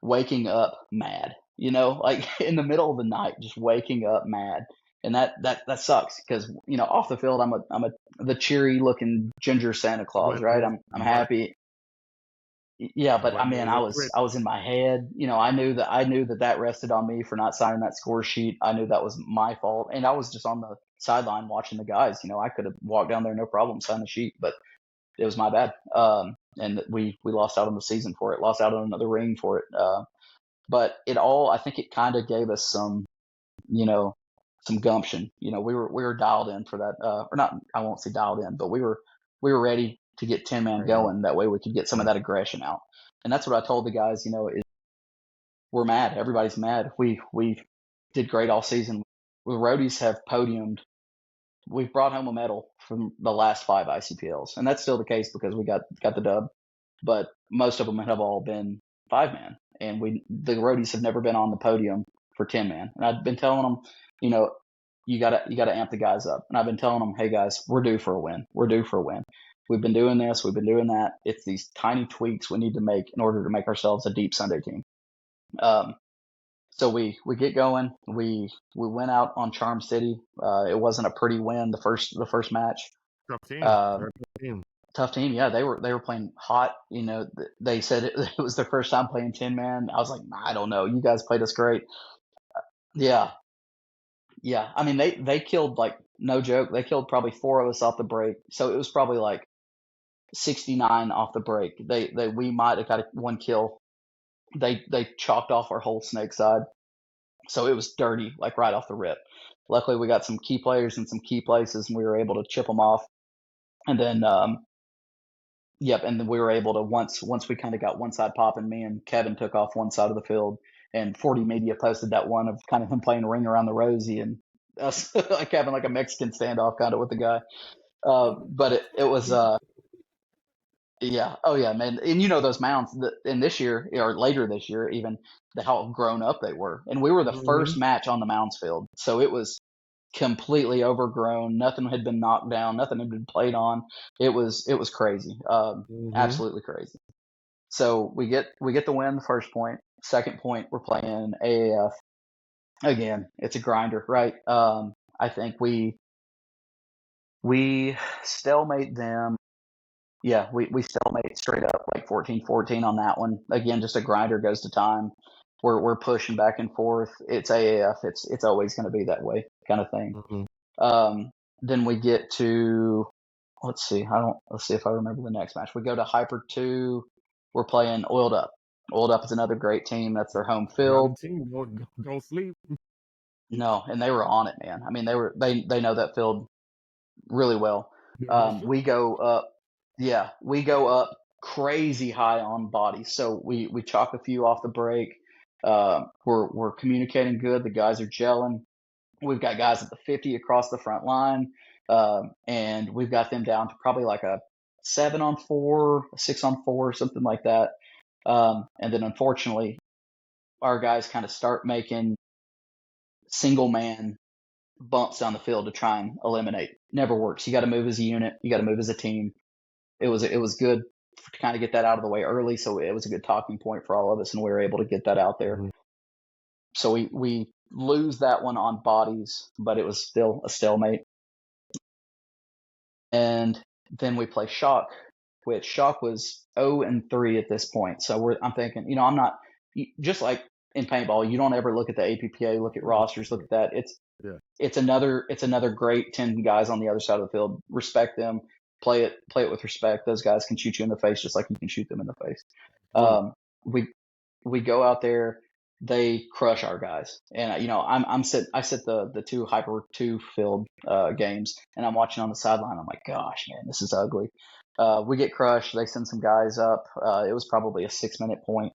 waking up mad, like in the middle of the night, just waking up mad. And that sucks because, off the field, I'm the cheery looking ginger Santa Claus, right? I'm happy. Yeah, but I was in my head. I knew that rested on me for not signing that score sheet. I knew that was my fault, and I was just on the sideline watching the guys. I could have walked down there no problem, signed the sheet, but it was my bad. And we lost out on the season for it. Lost out on another ring for it. But I think it kind of gave us some gumption. We were dialed in for that. Or not. I won't say dialed in, but we were ready to get 10-man going. That way we could get some of that aggression out. And that's what I told the guys, is we're mad. Everybody's mad. We did great all season. The Roadies have podiumed. We've brought home a medal from the last 5 ICPLs. And that's still the case because we got the dub. But most of them have all been 5-man. And the Roadies have never been on the podium for 10-man. And I've been telling them, you gotta amp the guys up. And I've been telling them, hey guys, we're due for a win. We've been doing this, we've been doing that. It's these tiny tweaks we need to make in order to make ourselves a deep Sunday team. So we get going. We went out on Charm City. It wasn't a pretty win the first match. Tough team. Yeah, they were playing hot. They said it was their first time playing 10-man. I was like, I don't know. You guys played us great. Yeah. They killed, like, no joke. They killed probably 4 of us off the break. So it was probably like 69 off the break. We might have got 1 kill. They chopped off our whole snake side. So it was dirty, like right off the rip. luckily we got some key players in some key places, and we were able to chip them off. And then, and then we were able to once we kind of got one side popping, me and Kevin took off one side of the field, and 40 Media posted that one of kind of him playing ring around the rosy and us like having like a Mexican standoff kind of with the guy. But it was yeah. Oh yeah, man. And those mounds in this year or later this year, even how grown up they were. And we were the first match on the mounds field. So it was completely overgrown. Nothing had been knocked down. Nothing had been played on. It was crazy. Absolutely crazy. So we get the win the first point. Second point, we're playing AAF. Again, it's a grinder, right? I think we stalemate them. Yeah, we stalemate straight up like 14-14 on that one. Again, just a grinder, goes to time. We're pushing back and forth. It's AAF. It's always going to be that way, kind of thing. Then we get to let's see if I remember the next match. We go to Hyper 2. We're playing Oiled Up. Oiled Up is another great team. That's their home field. Team, don't sleep. No, and they were on it, man. I mean, they know that field really well. We go up. Yeah, we go up crazy high on bodies. So we chalk a few off the break. We're communicating good. The guys are gelling. We've got guys at the 50 across the front line, and we've got them down to probably like a 7-on-4, a 6-on-4, something like that. And then unfortunately, our guys kind of start making single man bumps down the field to try and eliminate. Never works. You got to move as a unit. You got to move as a team. It was good to kind of get that out of the way early, so it was a good talking point for all of us, and we were able to get that out there. So we lose that one on bodies, but it was still a stalemate. And then we play Shock, which Shock was 0-3 at this point. So I'm thinking, I'm not just like in paintball. You don't ever look at the APPA, look at rosters, look at that. It's another great 10 guys on the other side of the field. Respect them. Play it with respect. Those guys can shoot you in the face just like you can shoot them in the face. We go out there, they crush our guys, and I sit the 2 Hyper 2 field games, and I'm watching on the sideline. I'm like, gosh, man, this is ugly. We get crushed. They send some guys up. It was probably a 6-minute point.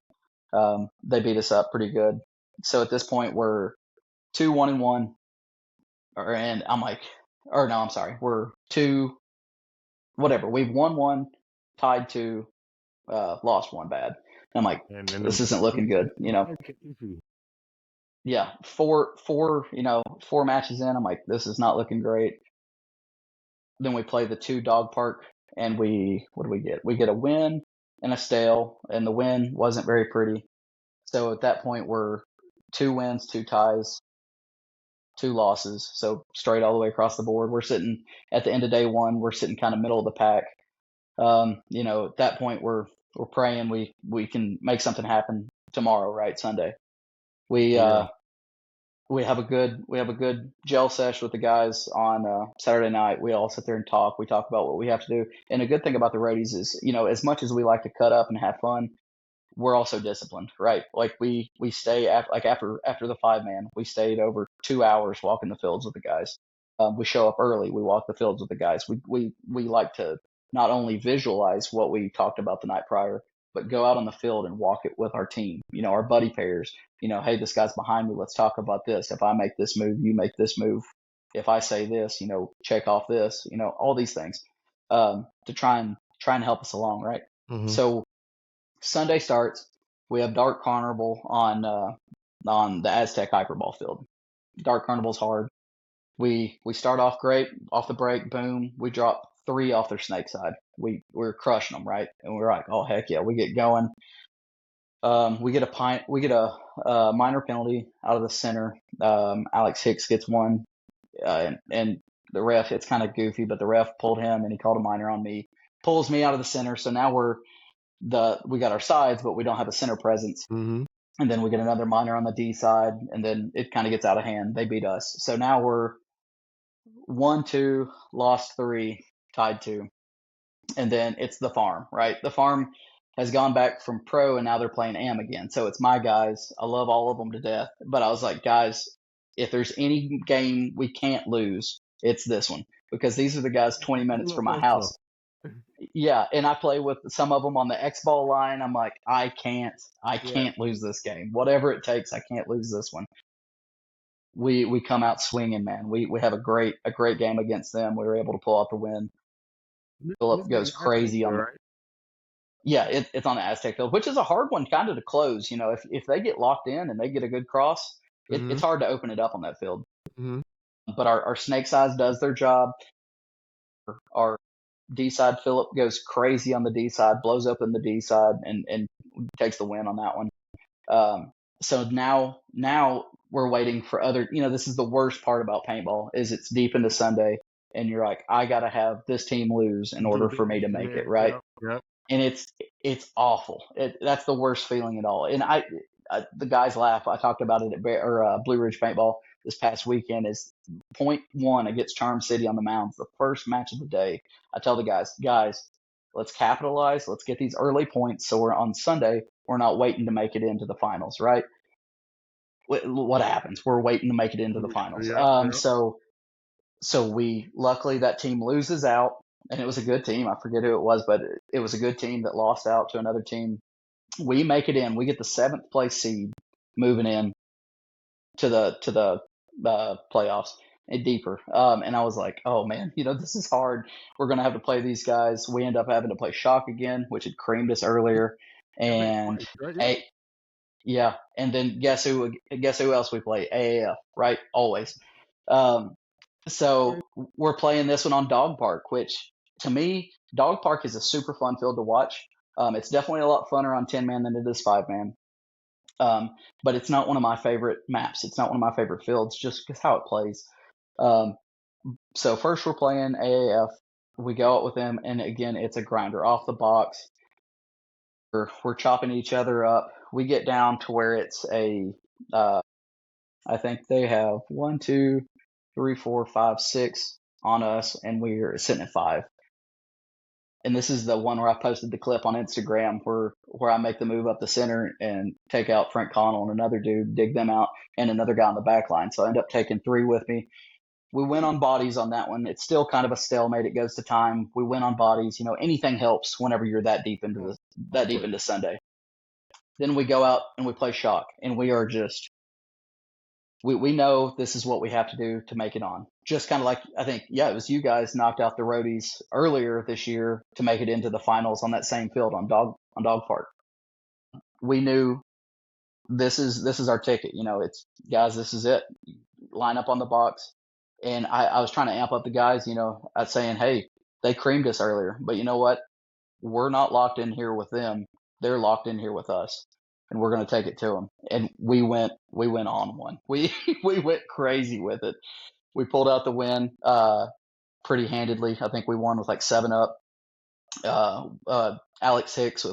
They beat us up pretty good. So at this point, we're 2-1-1, and I'm like, or no, I'm sorry, we're 2. Whatever. We've won 1, tied 2, lost 1 bad. And I'm like, this isn't looking good, Yeah, 4 matches in. I'm like, this is not looking great. Then we play the 2 Dog Park, and what do we get? We get a win and a stale, and the win wasn't very pretty. So at that point, we're 2 wins, 2 ties, 2 losses. So straight all the way across the board. We're sitting at the end of day 1. We're sitting kind of middle of the pack. At that point, we're praying we can make something happen tomorrow, right? Sunday. We have a good gel sesh with the guys on Saturday night. We all sit there and talk. We talk about what we have to do. And a good thing about the Roadies is, as much as we like to cut up and have fun, we're also disciplined, right? Like we stay after the 5-man, we stayed over 2 hours walking the fields with the guys. We show up early. We walk the fields with the guys. We like to not only visualize what we talked about the night prior, but go out on the field and walk it with our team. Our buddy pairs. Hey, this guy's behind me. Let's talk about this. If I make this move, you make this move. If I say this, check off this. All these things to try and help us along, right? So Sunday starts. We have Dark Carnival on the Aztec Hyperball field. Dark Carnival's hard. We start off great off the break. Boom, we drop 3 off their snake side. We're crushing them, right? And we're like, oh heck yeah, we get going. We get a minor penalty out of the center. Alex Hicks gets one, and the ref. It's kind of goofy, but the ref pulled him and he called a minor on me. Pulls me out of the center, so now we got our sides, but we don't have a center presence. And then we get another minor on the D side, and then it kind of gets out of hand. They beat us, so now we're 1-2, lost 3, tied 2. And then it's the farm, right? The farm has gone back from pro, and now they're playing AM again. So it's my guys. I love all of them to death. But I was like, guys, if there's any game we can't lose, it's this one, because these are the guys 20 minutes from my house. Yeah, and I play with some of them on the X-Ball line. I'm like, I can't lose this game. Whatever it takes, I can't lose this one. We come out swinging, man. We have a great game against them. We were able to pull out the win. Philip goes crazy on. Right? Yeah, it's on the Aztec field, which is a hard one kind of to close. You know, if they get locked in and they get a good cross, it's hard to open it up on that field. But our snake size does their job. Our D side, Philip goes crazy on the D side, blows open the D side, and takes the win on that one. So now we're waiting for other. You know, this is the worst part about paintball is it's deep into Sunday, and you're like, I gotta have this team lose in order for me to make it, right? Yep. And it's awful. That's the worst feeling at all. And the guys laugh. I talked about it at Blue Ridge Paintball this past weekend. Is 0.1 against Charm City on the mounds, the first match of the day. I tell the guys, let's capitalize. Let's get these early points so we're on Sunday. We're not waiting to make it into the finals, right? What happens? We're waiting to make it into the finals. So we luckily that team loses out. And it was a good team. I forget who it was, but it was a good team that lost out to another team. We make it in. We get the 7th place seed moving in to the playoffs and deeper. And I was like, oh man, you know, this is hard. We're going to have to play these guys. We end up having to play Shock again, which had creamed us earlier. And yeah. And then guess who else we play? AAF, right? Always. So we're playing this one on Dog Park, which to me, Dog Park is a super fun field to watch. It's definitely a lot funner on 10-man than it is 5-man. But it's not one of my favorite maps. It's not one of my favorite fields just because how it plays. So first we're playing AAF. We go out with them, and again, it's a grinder off the box. We're chopping each other up. We get down to where it's I think they have 1, 2, 3, 4, 5, 6 on us, and we're sitting at 5. And this is the one where I posted the clip on Instagram where I make the move up the center and take out Frank Connell and another dude, dig them out, and another guy on the back line. So I end up taking 3 with me. We win on bodies on that one. It's still kind of a stalemate. It goes to time. We win on bodies. You know, anything helps whenever you're that deep into Sunday. Then we go out and we play Shock, and we are just we know this is what we have to do to make it on. Just kind of like, I think, it was you guys knocked out the Roadies earlier this year to make it into the finals on that same field on Dog Park. We knew this is our ticket. You know, it's guys, this is it. Line up on the box. And I was trying to amp up the guys, you know, saying, hey, they creamed us earlier, but you know what? We're not locked in here with them. They're locked in here with us. And we're going to take it to them. And we went on one. We went crazy with it. We pulled out the win pretty handedly. I think we won with like 7 up. Alex Hicks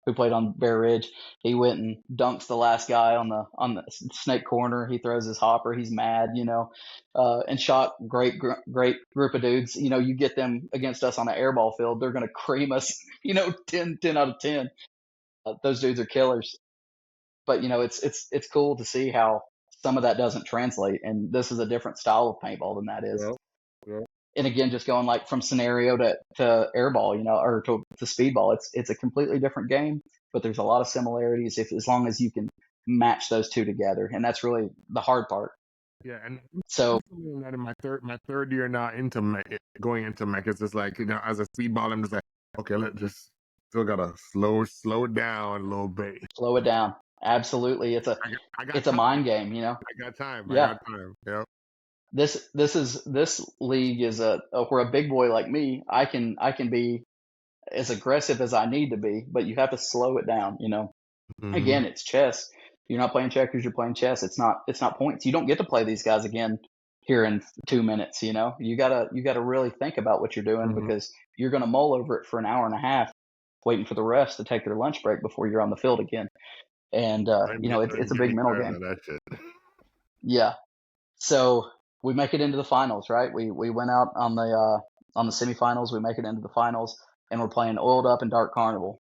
who played on Bear Ridge, he went and dunks the last guy on the snake corner. He throws his hopper. He's mad, you know. And Shock, great group of dudes. You know, you get them against us on an airball field, they're going to cream us, you know, 10 out of 10. Those dudes are killers. But, you know, it's cool to see how some of that doesn't translate. And this is a different style of paintball than that is. Yeah. And again, just going like from scenario to airball, you know, or to speedball, it's a completely different game, but there's a lot of similarities as long as you can match those two together. And that's really the hard part. Yeah, and so in my third year now going into mech, it's just like, you know, as a speedball, I'm just like, okay, let's just still gotta slow it down a little bit. Slow it down. Absolutely. It's a mind game, you know. I got time. Yeah. This league is for a big boy like me, I can be as aggressive as I need to be, but you have to slow it down, you know. Mm-hmm. Again, it's chess. You're not playing checkers, you're playing chess. It's not points. You don't get to play these guys again here in 2 minutes, you know. You gotta really think about what you're doing, mm-hmm. because you're gonna mull over it for an hour and a half, waiting for the refs to take their lunch break before you're on the field again. And you know, it's a big mental game. Yeah. So we make it into the finals, right? We went out on the semifinals. We make it into the finals, and we're playing Oiled Up and Dark Carnival.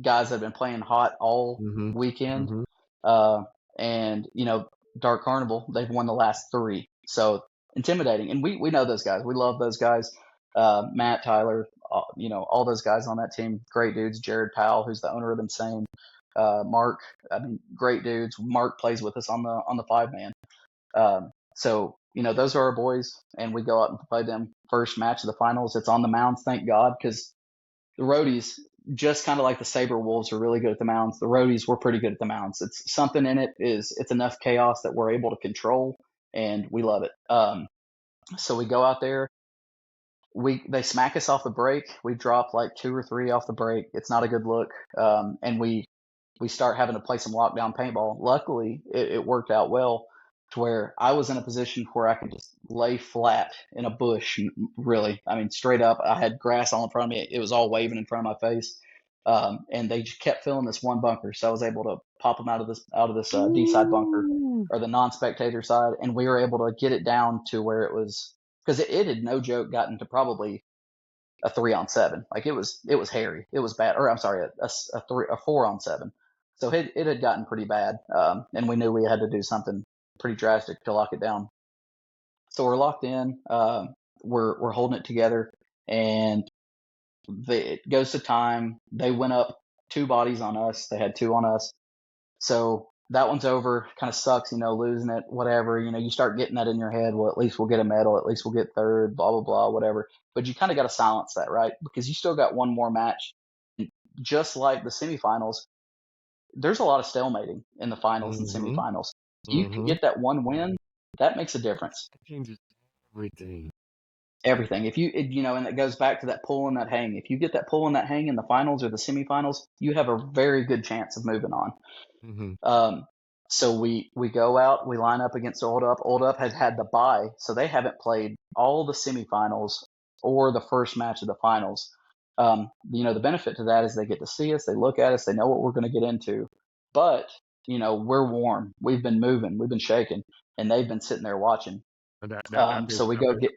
Guys that have been playing hot all mm-hmm. weekend. Mm-hmm. And, you know, Dark Carnival, they've won the last 3. So intimidating. And we know those guys. We love those guys. Matt, Tyler, all those guys on that team, great dudes. Jared Powell, who's the owner of Insane. Mark, I mean, great dudes. Mark plays with us on the 5-man. So, those are our boys, and we go out and play them first match of the finals. It's on the mounds, thank God, because the Roadies, just kind of like the Saber Wolves, are really good at the mounds. The Roadies, we're pretty good at the mounds. It's something in it it's enough chaos that we're able to control, and we love it. So we go out there. They smack us off the break. We drop like 2 or 3 off the break. It's not a good look, and we start having to play some lockdown paintball. Luckily, it worked out well to where I was in a position where I could just lay flat in a bush. Really, I mean, straight up. I had grass all in front of me. It was all waving in front of my face, and they just kept filling this one bunker. So I was able to pop them out of this D side bunker, or the non-spectator side, and we were able to get it down to where it was, because it had, no joke, gotten to probably a 3-on-7. Like it was hairy. It was bad. Or I'm sorry, a 4-on-7. So it had gotten pretty bad, and we knew we had to do something pretty drastic to lock it down. So we're locked in. We're holding it together, and it goes to time. They went up 2 bodies on us. They had 2 on us. So that one's over. Kind of sucks, losing it, whatever. You start getting that in your head. Well, at least we'll get a medal. At least we'll get 3rd, blah, blah, blah, whatever. But you kind of got to silence that, right? Because you still got one more match. And just like the semifinals, there's a lot of stalemating in the finals and semifinals. You can get that one win, that makes a difference. It changes everything. Everything. If you, and it goes back to that pull and that hang. If you get that pull and that hang in the finals or the semifinals, you have a very good chance of moving on. So we go out, we line up against Orda. Orda had the bye, so they haven't played all the semifinals or the first match of the finals. The benefit to that is they get to see us, they look at us, they know what we're going to get into. But, we're warm. We've been moving, we've been shaking, and they've been sitting there watching. So we go get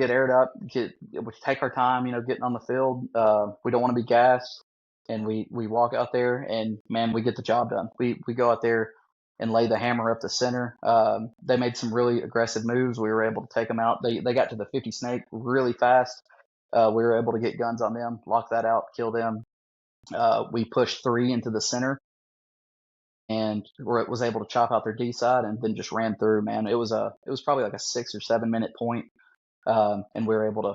aired up, we take our time, getting on the field. We don't want to be gassed, and we walk out there, and man, we get the job done. We go out there and lay the hammer up the center. They made some really aggressive moves. We were able to take them out. They got to the 50 snake really fast. We were able to get guns on them, lock that out, kill them. We pushed 3 into the center, and was able to chop out their D side, and then just ran through. Man, it was probably like a 6 or 7 minute point. And we were able to,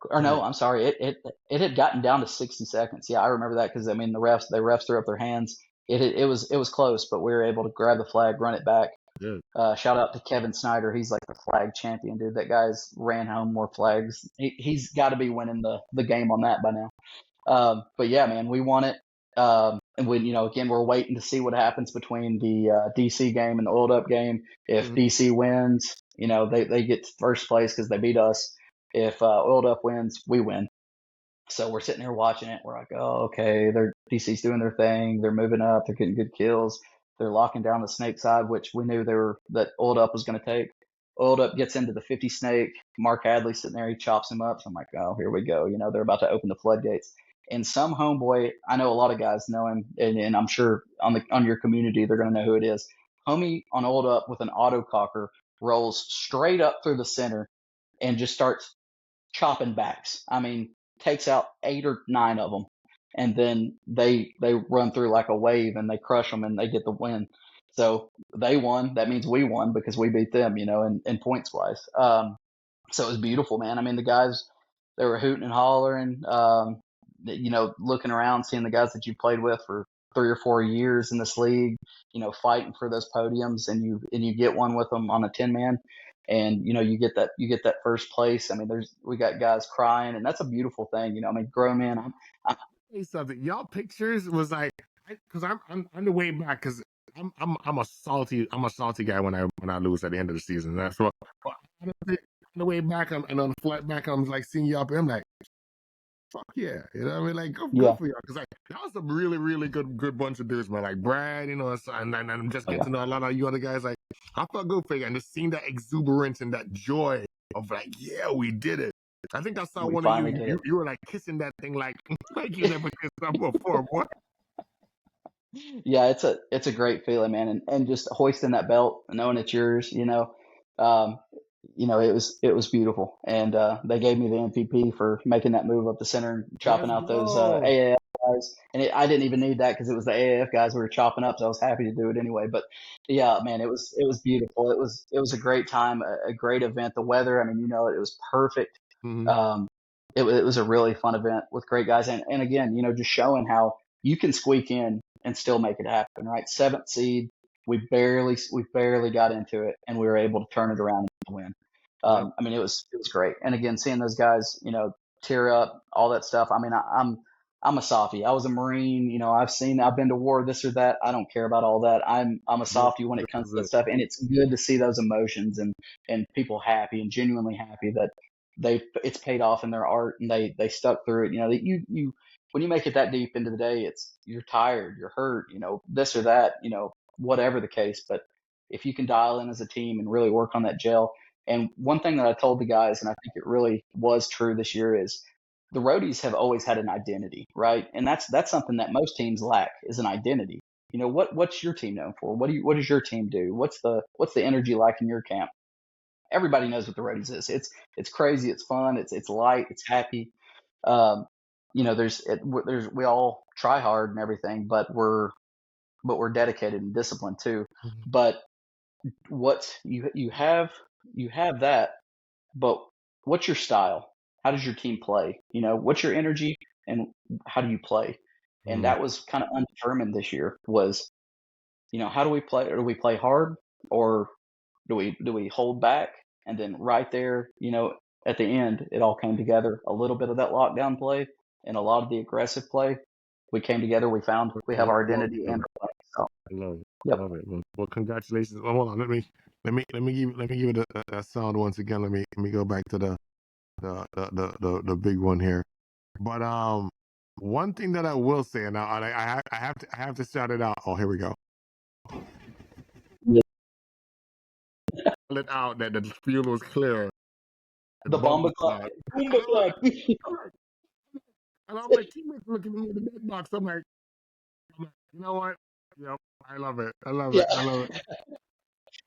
or no, I'm sorry, it had gotten down to 60 seconds. Yeah, I remember that, because I mean the refs threw up their hands. It was close, but we were able to grab the flag, run it back. Shout out to Kevin Snyder. He's like the flag champion, dude. That guy's ran home more flags. He's got to be winning the game on that by now. But yeah, man, we won it. And when, again, we're waiting to see what happens between the DC game and the Old Up game. If DC wins, they get first place because they beat us. If Oiled Up wins, we win. So we're sitting here watching it. We're like, oh, okay, DC's doing their thing. They're moving up. They're getting good kills. They're locking down the snake side, which we knew that Oiled Up was going to take. Oiled Up gets into the 50 snake. Mark Hadley's sitting there. He chops him up. So I'm like, oh, here we go. They're about to open the floodgates. And some homeboy, I know a lot of guys know him, and I'm sure on your community they're going to know who it is. Homie on Oiled Up with an autococker rolls straight up through the center and just starts chopping backs. I mean, takes out 8 or 9 of them, and then they run through like a wave and they crush them and they get the win. So they won. That means we won because we beat them, in points wise. So it was beautiful, man. I mean, the guys, they were hooting and hollering. Looking around, seeing the guys that you played with for 3 or 4 years in this league, fighting for those podiums, and you get one with them on a 10-man, and you get that first place. I mean, we got guys crying, and that's a beautiful thing. I mean, grown men. Say something. Y'all pictures was like, because I'm the way back, because I'm a salty guy when I lose at the end of the season. That's what. On the way back, and on the flight back, I'm like seeing y'all. I'm like, fuck yeah, what I mean? Like, good for y'all, because like that was a really, really good bunch of dudes, man. Like Brad, and I'm just getting to know a lot of you other guys. Like, I felt good for you, and just seeing that exuberance and that joy of like, yeah, we did it. I think I saw one of you. You were like kissing that thing like you never kissed them before, boy. Yeah, it's a great feeling, man, and just hoisting that belt, knowing it's yours, um, it was beautiful, and they gave me the MVP for making that move up the center and chopping Let's out those go. AAF guys, and I didn't even need that because it was the AAF guys we were chopping up, so I was happy to do it anyway. But yeah, man, it was beautiful. It was a great time, a great event. The weather, I mean, it was perfect. Hmm. Um, it was a really fun event with great guys, and again, just showing how you can squeak in and still make it happen, right? Seventh seed, we barely got into it, and we were able to turn it around and win. Yep. I mean, it was great, and again, seeing those guys, tear up, all that stuff. I mean, I'm a softie. I was a Marine. I've been to war, this or that. I don't care about all that. I'm a Yep. softie when it comes to that Represent. stuff, and it's good to see those emotions and people happy and genuinely happy that it's paid off in their art and they stuck through it. That you when you make it that deep into the day, you're tired, you're hurt, this or that, whatever the case. But if you can dial in as a team and really work on that gel. And one thing that I told the guys, and I think it really was true this year, is the roadies have always had an identity, right? And that's something that most teams lack, is an identity. What's your team known for? What does your team do? What's the energy like in your camp? Everybody knows what the roadies is. It's crazy, it's fun, it's light, it's happy. Um, we all try hard and everything, but we're dedicated and disciplined too. Mhm. But what you have that, but what's your style? How does your team play? What's your energy and how do you play? And Mhm. that was kind of undetermined this year. Was how do we play? Or do we play hard, or do we hold back? And then right there, at the end, it all came together. A little bit of that lockdown play and a lot of the aggressive play. We came together. We have Work our well identity and together. our play. So, I love it. yep. Love it. Well, congratulations. Well, hold on. Let me give it a sound once again. Let me go back to the big one here. But one thing that I will say, and I have to shout it out. Oh, here we go. Yeah. Call it out that the field was clear. The The bomber bomba clock, clock. boomba clock. I'm like, and all my teammates looking at me in the bed box. I'm like, you know what? Yep. I love it. I love Yeah. it. I love it.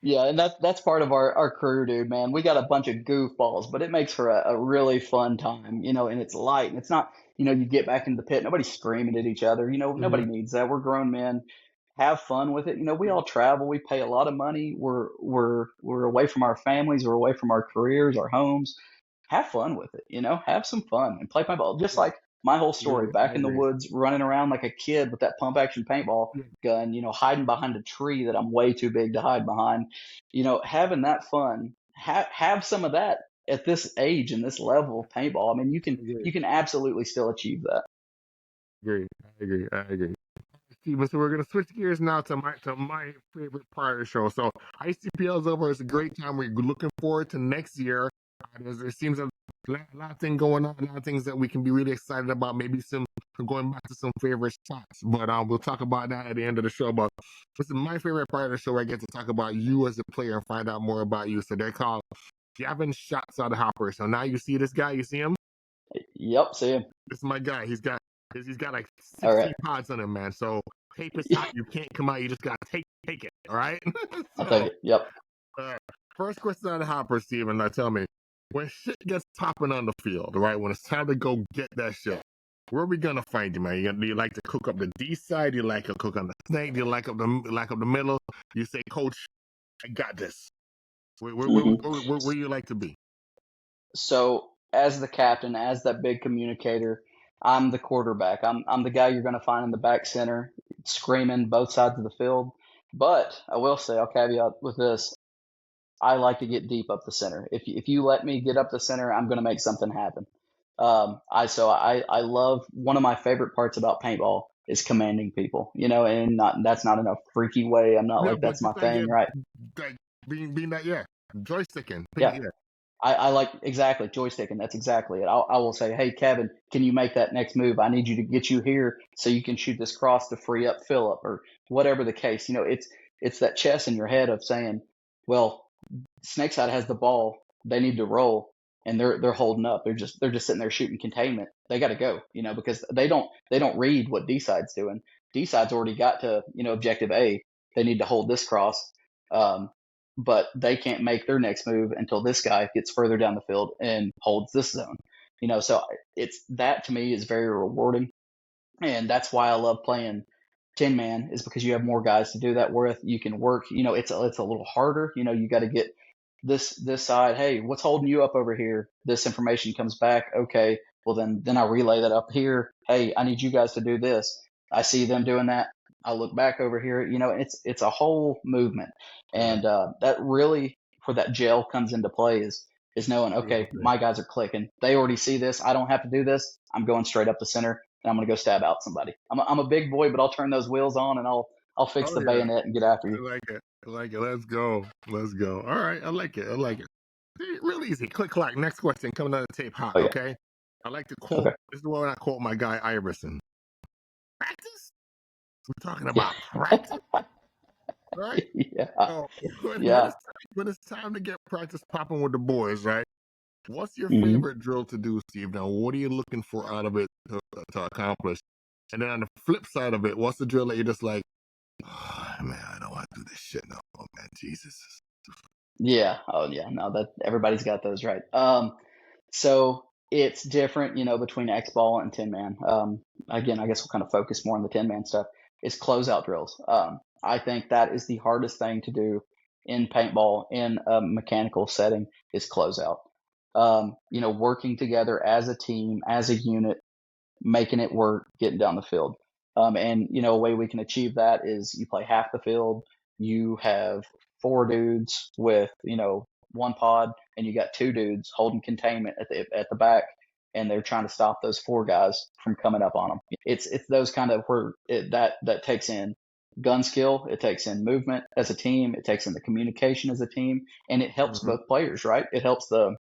Yeah, and that's part of our crew, dude, man. We got a bunch of goofballs, but it makes for a really fun time, and it's light and it's not, you get back into the pit, nobody's screaming at each other, Hmm. nobody needs that. We're grown men. Have fun with it. We all travel, we pay a lot of money. We're away from our families, we're away from our careers, our homes. Have fun with it, have some fun and play paintball. Just Yeah, like my whole I story, agree. I back in the agree. woods, running around like a kid with that pump action paintball Yeah, gun, hiding behind a tree that I'm way too big to hide behind, having that fun. Have some of that at this age and this level of paintball. I mean, you I can agree. you can absolutely still achieve that. I agree. I agree. Steven, so we're gonna switch gears now to my favorite part of the show. So ICPL is over. It's a great time. We're looking forward to next year. There seems a lot of things going on, a lot of things that we can be really excited about. Maybe some going back to some favorite shots, but we'll talk about that at the end of the show. But this is my favorite part of the show. I get to talk about you as a player and find out more about you. So they're called Gavin shots out of hopper. So now you see this guy. You see him. Yep, see him. This is my guy. He's got like All right. 16 pods on him, man. So tape is hot. You can't come out. You just gotta take it. All right. I'll take So it. Yep. uh, first question on the hopper, Steven. Now tell me, when shit gets popping on the field, right? When it's time to go get that shit, where are we gonna find you, man? Do you like to cook up the D side? Do you like to cook on the snake? Do you like up the middle? You say, Coach, I got this. Where where where Mhm. where, where, where you like to be? So as the captain, as that big communicator, I'm the quarterback. I'm the guy you're going to find in the back center, screaming both sides of the field. But I will say, I'll caveat with this: I like to get deep up the center. If you let me get up the center, I'm going to make something happen. I love, one of my favorite parts about paintball is commanding people. And that's not in a freaky way. I'm not Yeah, like but that's my just like yeah, thing, right? like being that yeah, joysticking. Yeah. Yeah. I like exactly joystick, and that's exactly it. I will say, hey, Kevin, can you make that next move? I need you to get you here so you can shoot this cross to free up Philip, or whatever the case. It's that chess in your head of saying, well, Snakeside has the ball. They need to roll. and they're holding up. They're just sitting there shooting containment. They got to go, because they don't read what D side's doing. D side's already got to objective A. They need to hold this cross, but they can't make their next move until this guy gets further down the field and holds this zone. So it's that to me is very rewarding, and that's why I love playing 10-man is because you have more guys to do that with. You can work. It's a little harder. You got to get this side. Hey, what's holding you up over here? This information comes back. Okay, well then I relay that up here. Hey, I need you guys to do this. I see them doing that. I look back over here. It's a whole movement, and that really where that gel comes into play is knowing. Okay, my guys are clicking. They already see this. I don't have to do this. I'm going straight up the center, and I'm going to go stab out somebody. I'm a big boy, but I'll turn those wheels on and I'll fix the bayonet and get after you. I like it. Let's go. All right. I like it. Real easy. Click clack. Next question coming on the tape hot. Okay. Okay. I like to quote. Okay. This is what I quote my guy Iverson. Practice. We're talking about practice. Right? Yeah. So, when it's time to get practice popping with the boys, right? What's your favorite drill to do, Steve? Now, what are you looking for out of it to accomplish? And then on the flip side of it, what's the drill that you're just like, oh, man, I don't want to do this shit no more, man. Jesus. Yeah. Oh, yeah. No, that everybody's got those, right? So it's different, between X-ball and 10-man. Again, I guess we'll kind of focus more on the 10-man stuff. It's closeout drills. I think that is the hardest thing to do in paintball in a mechanical setting is closeout. Working together as a team, as a unit, making it work, getting down the field. And a way we can achieve that is you play half the field. You have 4 dudes with one pod, and you got 2 dudes holding containment at the back, and they're trying to stop those 4 guys from coming up on them. It's those kind of where that takes in gun skill, it takes in movement as a team, it takes in the communication as a team, and it helps both players, right? It helps the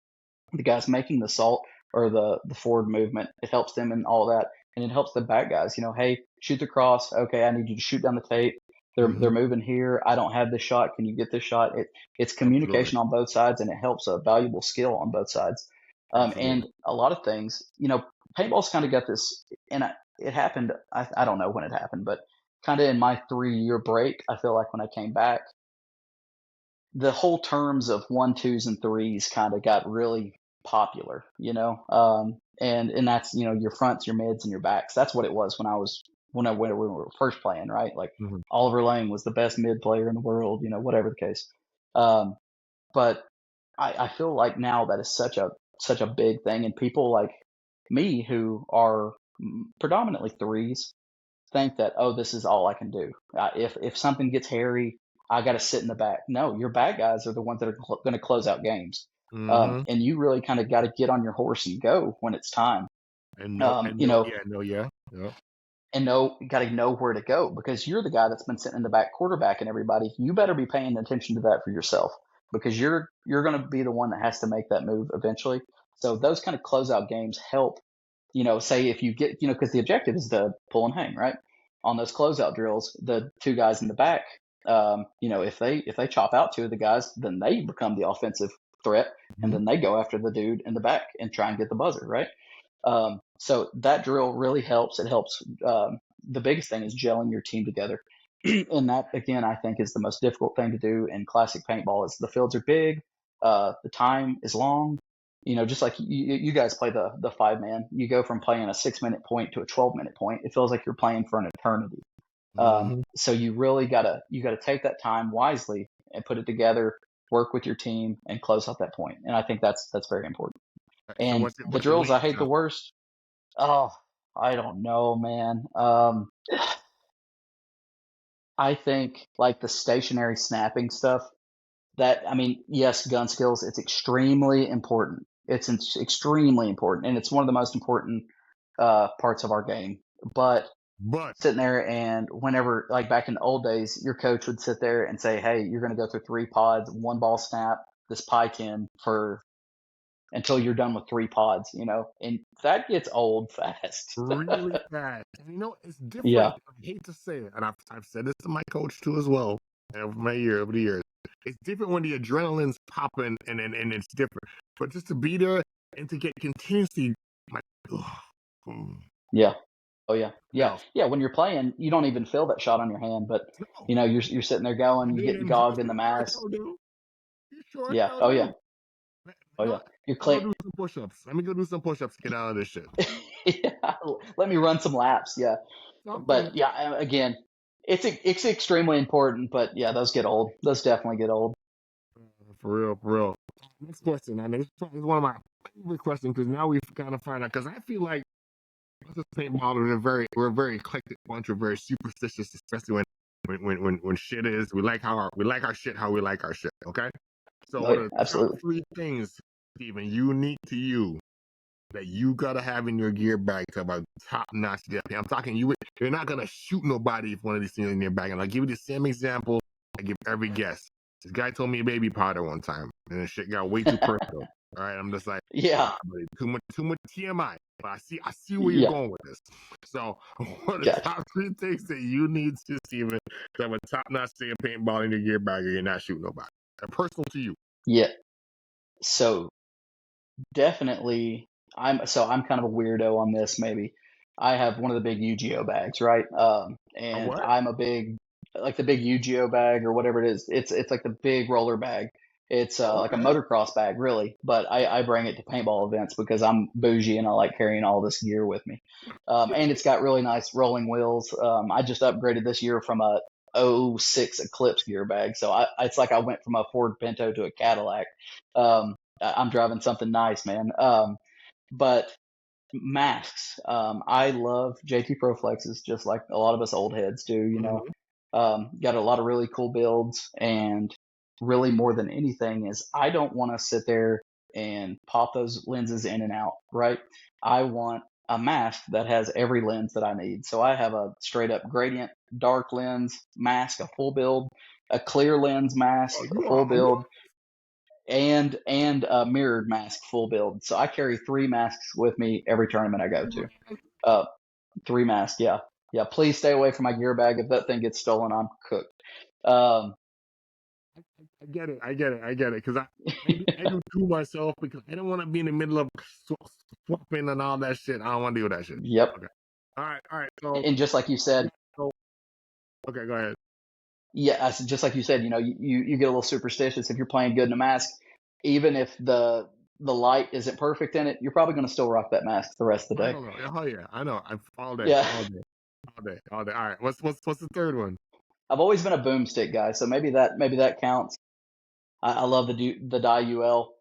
guys making the assault or the forward movement. It helps them in all that, and it helps the back guys. Hey, shoot the cross. Okay, I need you to shoot down the tape. They're moving here. I don't have this shot. Can you get this shot? It's communication on both sides, and it helps a valuable skill on both sides. And a lot of things, paintball's kind of got this, and it happened. I don't know when it happened, but kind of in my 3-year break, I feel like when I came back, the whole terms of 1, 2s, and 3s kind of got really popular, and that's your fronts, your mids, and your backs. That's what it was when we were first playing, right? Like Oliver Lang was the best mid player in the world, whatever the case. But I feel like now that is such a big thing, and people like me who are predominantly 3s think that, oh, this is all I can do. If something gets hairy, I got to sit in the back. No, your back guys are the ones that are going to close out games. And you really kind of got to get on your horse and go when it's time. And got to know where to go, because you're the guy that's been sitting in the back quarterbacking everybody. You better be paying attention to that for yourself, because you're going to be the one that has to make that move eventually. So those kind of closeout games help, say if you get, because the objective is to pull and hang, right? On those closeout drills, the 2 guys in the back, if they chop out 2 of the guys, then they become the offensive threat, and then they go after the dude in the back and try and get the buzzer, right? So that drill really helps. It helps. The biggest thing is gelling your team together. And that, again, I think is the most difficult thing to do in classic paintball. Is the fields are big, the time is long. Just like you guys play the 5-man, you go from playing a 6-minute point to a 12-minute point. It feels like you're playing for an eternity. So you really gotta take that time wisely and put it together, work with your team, and close out that point. And I think that's very important. And the drills I hate the worst. Oh, I don't know, man. I think like the stationary snapping stuff. Yes, gun skills. It's extremely important. It's extremely important, and it's one of the most important parts of our game. But sitting there, and whenever, like back in the old days, your coach would sit there and say, "Hey, you're going to go through 3 pods, 1 ball snap, this pie tin until you're done with 3 pods," and that gets old fast. Really fast. And it's different. Yeah. I hate to say it, and I've said this to my coach too as well over the years. it's different when the adrenaline's popping and it's different. But just to be there and to get continuously, like, yeah. Oh yeah, yeah, else. yeah. When you're playing, you don't even feel that shot on your hand, but No, you're sitting there going, you dude, get and you gogged in the sure mask. hell do. You sure Yeah. hell Oh yeah. do. Oh yeah. Let You're me go clean. do some push-ups. Let me go do some push-ups to get out of this shit. Yeah. Let me run some laps. Yeah. Something. But yeah, again, it's extremely important. But yeah, those get old. Those definitely get old. For real, for real. Next question, I mean, this is one of my favorite questions because now we've kind of find out. Because I feel like us as paintballers we're a very eclectic bunch. We're very superstitious, especially when shit is. We like our shit how we like our shit. Okay. So Oh what yeah, are the top absolutely. 3 things, Stephen, unique to you that you gotta have in your gear bag to have a top notch DP? I'm talking you're not gonna shoot nobody if one of these things in your bag. And I'll give you the same example I give every guest. This guy told me baby powder one time, and the shit got way too personal. All right, I'm just like, Yeah. buddy, too much TMI. But I see where you're Yeah. going with this. So, what are the Gotcha. top 3 things that you need to, Steven, to have a top notch paintball in your gear bag, or you're not shooting nobody? They're personal to you. Yeah. So definitely, I'm kind of a weirdo on this. Maybe I have one of the big UGO bags, right? A And what? I'm a big, like the big UGO bag or whatever it is. It's like the big roller bag. It's Oh, like a okay. motocross bag, really. But I bring it to paintball events because I'm bougie and I like carrying all this gear with me. And it's got really nice rolling wheels. I just upgraded this year from a '06 Eclipse gear bag, so it's like I went from a Ford Pinto to a Cadillac. I'm driving something nice, man. But masks, I love JT Pro Flexes, just like a lot of us old heads do. Mm-hmm. Got a lot of really cool builds, and really more than anything is I don't want to sit there and pop those lenses in and out. Right? I want a mask that has every lens that I need. So I have a straight up gradient dark lens mask, a full build, a clear lens mask, Oh, a you full are what? build, and a mirrored mask full build. So I carry 3 masks with me every tournament I go to. Uh, 3 masks, yeah, yeah. Please stay away from my gear bag. If that thing gets stolen, I'm cooked. Um, I get it. I get it. I get it. Because I do too myself because I don't want to be in the middle of swapping and all that shit. I don't want to deal with that shit. yep. Okay. All right. All right. So, And just like you said, so okay. Go ahead. yeah, just like you said, you get a little superstitious if you're playing good in a mask, even if the light isn't perfect in it, you're probably going to still rock that mask the rest of the I day. don't know. Oh yeah. I know. I'm all day. Yeah. All day. All day. All day. All right. What's the third one? I've always been a boomstick guy, so maybe that counts. I love the die UL.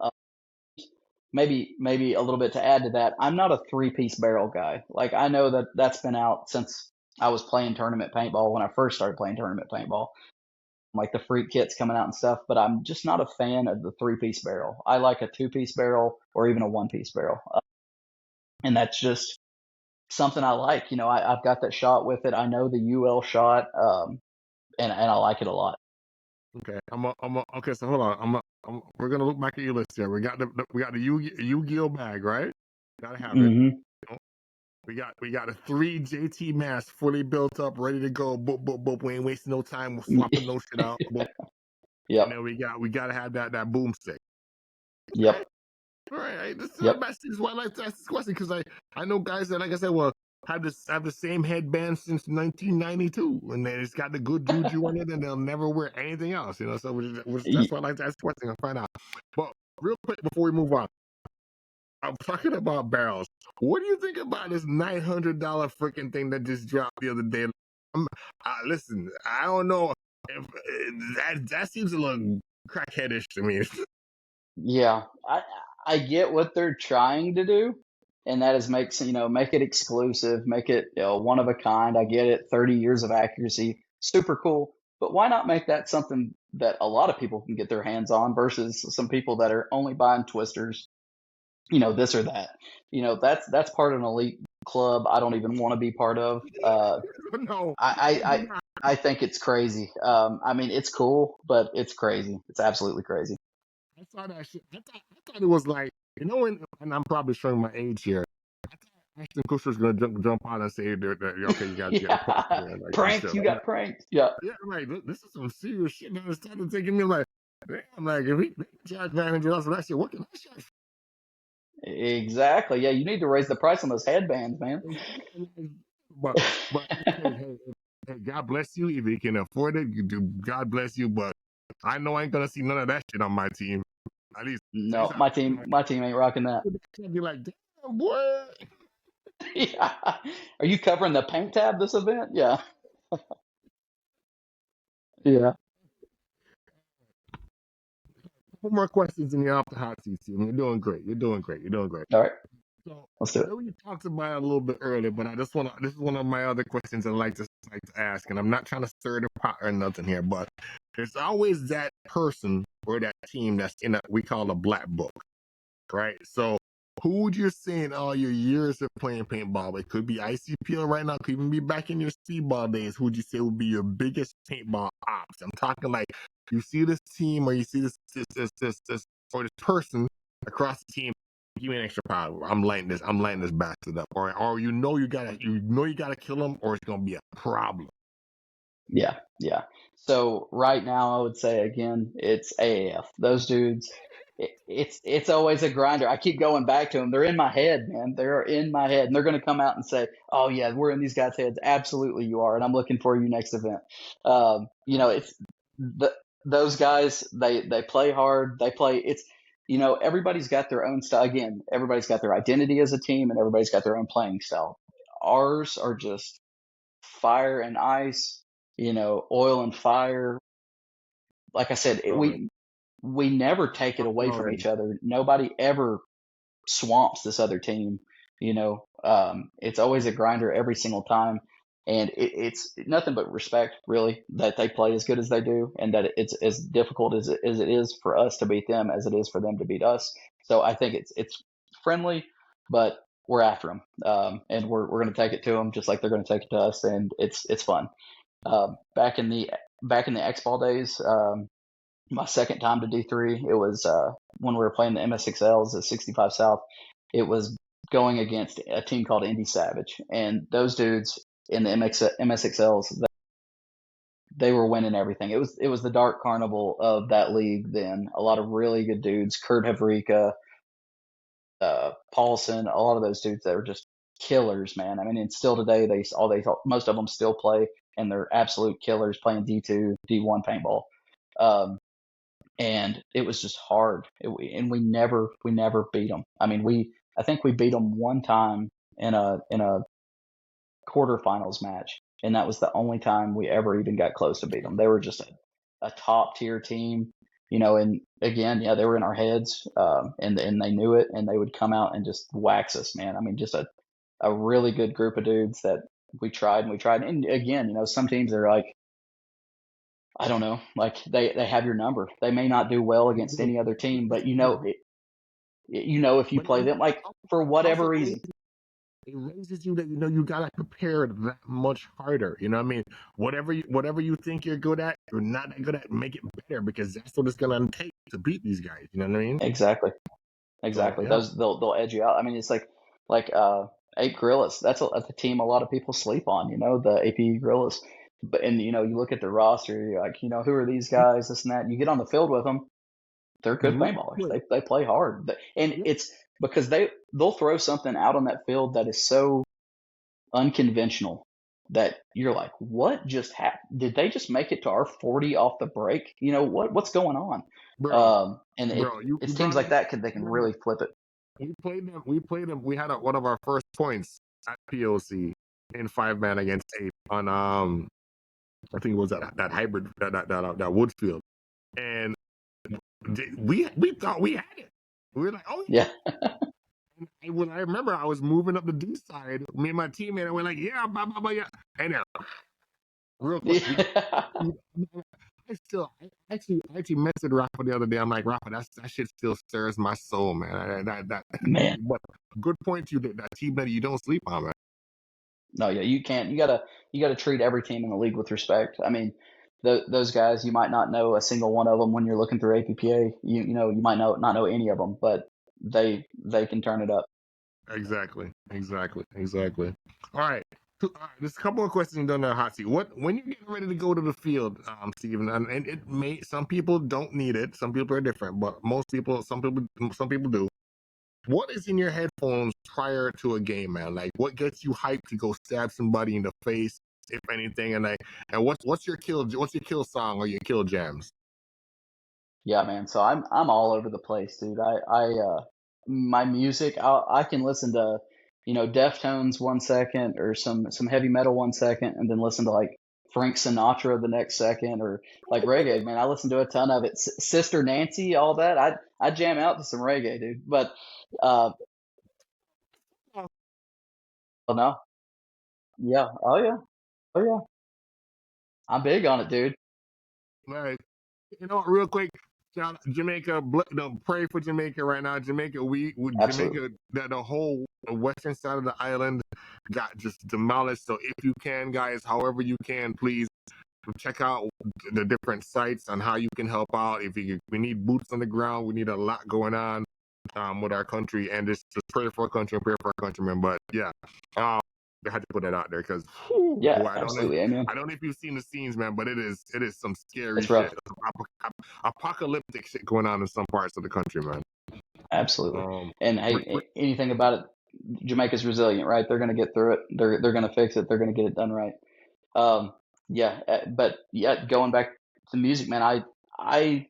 Maybe a little bit to add to that. I'm not a 3-piece barrel guy. Like I know that's been out since I was playing tournament paintball when I first started playing tournament paintball. Like the freak kits coming out and stuff, but I'm just not a fan of the 3-piece barrel. I like a 2-piece barrel or even a 1-piece barrel, and that's just something I like. I've got that shot with it. I know the UL shot, and I like it a lot. Okay. Okay. So hold on. We're gonna look back at your list here. We got the Yu-Gi-Oh bag, right? Gotta have it. Hmm. We got a 3 JT mask fully built up, ready to go. Boop boop boop. We ain't wasting no time. We're swapping no shit out. Boop. And Yep. then we gotta have that boomstick. Yep. Okay. All right. This Yep. is why I like to ask this question because I know guys that, like I said, well, have the same headband since 1992, and they just got the good juju on it, and they'll never wear anything else. So that's why I like to ask the question and find out. But real quick before we move on, I'm talking about barrels. What do you think about this $900 freaking thing that just dropped the other day? Listen, I don't know if that seems a little crackheadish to me. Yeah. I get what they're trying to do, and that is make it exclusive, make it one of a kind. I get it. 30 years of accuracy, super cool. But why not make that something that a lot of people can get their hands on versus some people that are only buying twisters, this or that. That's part of an elite club I don't even want to be part of. No, I I think it's crazy. I mean, it's cool, but it's crazy. It's absolutely crazy. I saw that shit. I thought it was like, and I'm probably showing my age here. I thought Ashton Kutcher's gonna jump out and say, "Okay, you got pranked Yeah, here," like some pranked. shit You like that. got pranked. Yeah, Yeah, I'm like, this is some serious shit. And it started taking me like, I'm like, if we charge $900 for that shit, what can I charge? Exactly. Yeah, you need to raise the price on those headbands, man. But hey, God bless you if you can afford it. You do. God bless you, but I know I ain't gonna see none of that shit on my team. At least No, my team ain't rocking that. I'd be like, damn boy. Yeah. Are you covering the paint tab this event? Yeah. Yeah. Couple more questions and you're off the hot seat, Steven. You're doing great. You're doing great. You're doing great. All right. So Let's I do it. know you talked about it a little bit earlier, but I just want to. This is one of my other questions I like to ask, and I'm not trying to stir the pot or nothing here, but there's always that person or that team that's in a we call a black book, right? So who would you say in all your years of playing paintball? It could be ICPL right now, it could even be back in your speedball days. Who would you say would be your biggest paintball ops? I'm talking like you see this team or you see this or this person across the team. Give me an extra power. I'm lighting this bastard up. Or you gotta kill him or it's gonna be a problem. Yeah. Yeah. So right now, I would say again, it's AAF. Those dudes, it's always a grinder. I keep going back to them. They're in my head, man. They're in my head, and they're going to come out and say, "Oh yeah, we're in these guys' heads." Absolutely, you are, and I'm looking for you next event. It's those guys. They play hard. They play. It's everybody's got their own style. Again, everybody's got their identity as a team, and everybody's got their own playing style. Ours are just fire and ice, oil and fire. Like I said, we never take it away from each other. Nobody ever swamps this other team. It's always a grinder every single time, and it's nothing but respect, really, that they play as good as they do, and that it's as difficult as it is for us to beat them as it is for them to beat us. So I think it's friendly, but we're after them, and we're going to take it to them just like they're going to take it to us, and it's fun. Back in the X Ball days, my second time to D3, it was when we were playing the MSXLs at 65 South. It was going against a team called Indy Savage, and those dudes in the MSXLs, they were winning everything. It was the dark carnival of that league then. A lot of really good dudes, Kurt Havrika, Paulson, a lot of those dudes that were just killers, man. I mean, and still today, most of them still play, and they're absolute killers playing D2, D1 paintball. And it was just hard. And we never beat them. I mean, I think we beat them one time in a quarterfinals match, and that was the only time we ever even got close to beat them. They were just a top tier team, And again, yeah, they were in our heads, and they knew it, and they would come out and just wax us, man. I mean, just a really good group of dudes that we tried. And again, some teams are like, I don't know, like they have your number. They may not do well against any other team, but if you play them, like for whatever reason. It raises you that you gotta prepare that much harder. You know what I mean? Whatever you think you're good at, you're not that good at. Make it better because that's what it's gonna take to beat these guys. You know what I mean? Exactly. So, yeah. Those they'll edge you out. I mean, it's like Ape Gorillas. That's a team a lot of people sleep on. The AP Gorillas. And you look at the roster, you're like, who are these guys? This and that. You get on the field with them, they're good paintballers. They play hard, and it's because they'll throw something out on that field that is so unconventional that you're like, what just happened? Did they just make it to our 40 off the break? What's going on? Bro, it's teams like that they can really flip it. We played them. We had one of our first points at POC in 5-man against 8 on I think it was that hybrid that Woodfield, and we thought we had it. We were like, oh yeah. When I remember, I was moving up the D side. Me and my teammate, and we're like, yeah, blah blah blah, yeah. And real quick, I actually messaged Rafa the other day. I'm like, Rafa, that shit still stirs my soul, man. Man. But good point to you that team that you don't sleep on, man. No, yeah, you can't. You gotta treat every team in the league with respect. I mean, those guys, you might not know a single one of them when you're looking through APPA. You might not know any of them, but they can turn it up. Exactly. All right. There's a couple of questions on the hot seat. When you're getting ready to go to the field, Stephen, and it may some people don't need it, some people are different, but some people do. What is in your headphones prior to a game, man? Like, what gets you hyped to go stab somebody in the face, if anything? And what's your kill song or your kill jams? Yeah, man. So I'm all over the place, dude. My music, I can listen to, Deftones 1 second or some heavy metal 1 second, and then listen to like Frank Sinatra the next second, or like reggae, man. I listen to a ton of it. Sister Nancy, all that. I jam out to some reggae, dude. But oh no, yeah, oh yeah, oh yeah. I'm big on it, dude. Like, real quick, shout out Jamaica. Pray for Jamaica right now. Jamaica, Absolutely. Jamaica, the whole western side of the island got just demolished. So if you can, guys, however you can, please check out the different sites on how you can help out. We need boots on the ground. We need a lot going on with our country, and just pray for our country and pray for our countrymen. But yeah, I had to put that out there because Yeah, boy, absolutely. Amen. I don't know if you've seen the scenes, man, but it is some scary It's rough. shit, apocalyptic shit going on in some parts of the country, man. Absolutely. And hey, anything about it, Jamaica's resilient, right? They're going to get through it. They're going to fix it. They're going to get it done right. But yeah, going back to music, man, I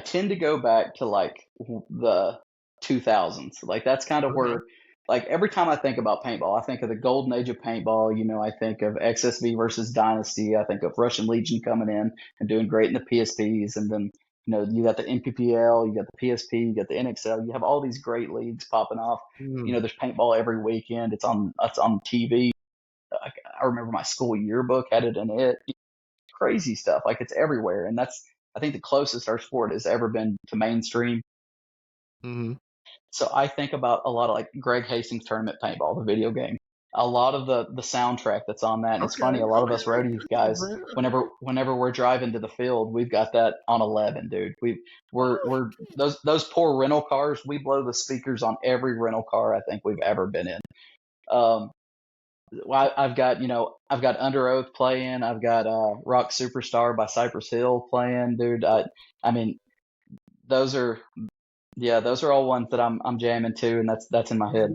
tend to go back to like the 2000s. Like that's kind of Okay. where, like every time I think about paintball, I think of the golden age of paintball. I think of XSV versus Dynasty. I think of Russian Legion coming in and doing great in the PSPs, and then you got the NPPL, you got the PSP, you got the NXL. You have all these great leagues popping off. There's paintball every weekend. It's on TV. I remember my school yearbook had it in it. Crazy stuff. Like it's everywhere, and that's I think the closest our sport has ever been to mainstream. Mm-hmm. So I think about a lot of like Greg Hastings Tournament Paintball, the video game. A lot of the soundtrack that's on that, and it's funny. Okay. A lot of Okay. us roadies guys, whenever we're driving to the field, we've got that on 11, dude. We're those poor rental cars. We blow the speakers on every rental car I think we've ever been in. Um, I've got Under Oath playing. I've got Rock Superstar by Cypress Hill playing, dude. I mean, those are those are all ones that I'm jamming to, and that's in my head.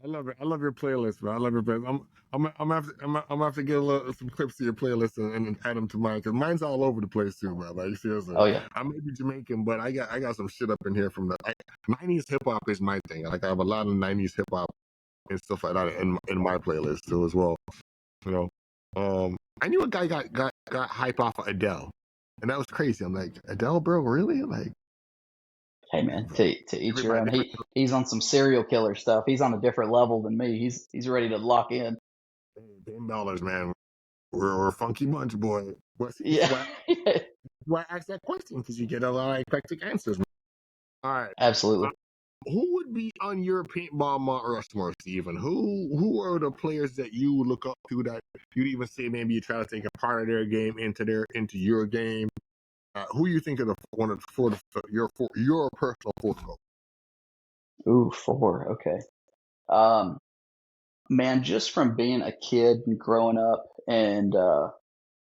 I love it. I love your playlist, bro. I love your playlist. I'm gonna have to get some clips of your playlist and add them to mine because mine's all over the place too, bro. Like seriously, Oh yeah, I may be Jamaican, but I got some shit up in here from the 90s hip hop is my thing. Like I have a lot of 90s hip hop and stuff like that in my playlist too as well. You know, I knew a guy got hype off of Adele, and that was crazy. I'm like, Adele, bro, really? Like, hey man, to each your own. everybody, He's on some serial killer stuff. He's on a different level than me. He's ready to lock in. $10, man. We're a funky bunch, boy. But see, Yeah, why I asked that question because you get a lot of eclectic answers. Man. All right. absolutely. Who would be on your paintball Mount Rushmore, Stephen? Who are the players that you look up to that you'd even say maybe you try to take a part of their game into your game? Who you think are the one of your personal fourth goal? Ooh, 4. Okay. Um, Man, just from being a kid and growing up and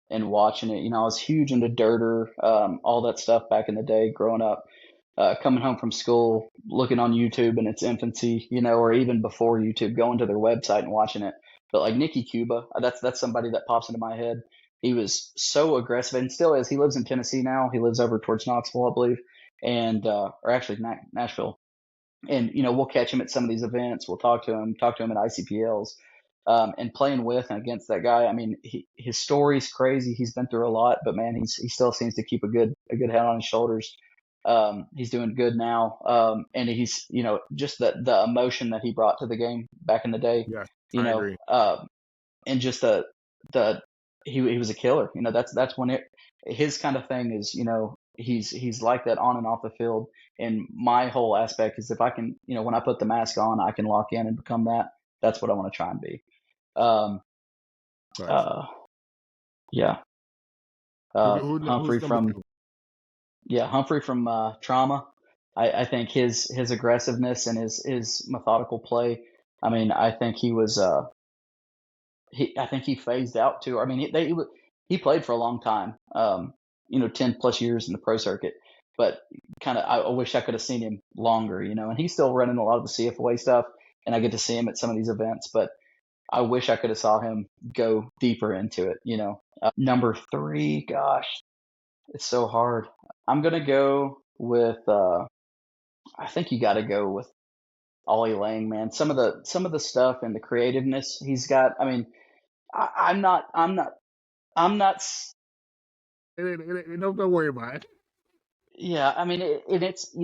watching it, I was huge into Dirter, all that stuff back in the day growing up. Coming home from school, looking on YouTube in its infancy, or even before YouTube, going to their website and watching it. But like Nicky Cuba, that's somebody that pops into my head. He was so aggressive and still is. He lives in Tennessee now. He lives over towards Knoxville, I believe, and or actually Nashville. And we'll catch him at some of these events. We'll talk to him at ICPLs, and playing with and against that guy. I mean, his story's crazy. He's been through a lot, but man, he still seems to keep a good head on his shoulders. He's doing good now, and he's just the emotion that he brought to the game back in the day. Yes, You I know, agree. and just the he was a killer. That's when his kind of thing is he's like that on and off the field. And my whole aspect is if I can when I put the mask on, I can lock in and become that. That's what I want to try and be. Um, Right. uh, yeah. Who's Humphrey number from two? Trauma. I think his aggressiveness and his methodical play. I mean, I think he was I think he phased out too. I mean, he played for a long time, 10 plus years in the pro circuit, but I wish I could have seen him longer, and he's still running a lot of the CFOA stuff, and I get to see him at some of these events, but I wish I could have saw him go deeper into it. Number three, gosh, it's so hard. I'm gonna go with. I think you got to go with Ollie Lang, man. Some of the stuff and the creativeness he's got. I mean, I'm not. Don't worry about it. Yeah, I mean, it's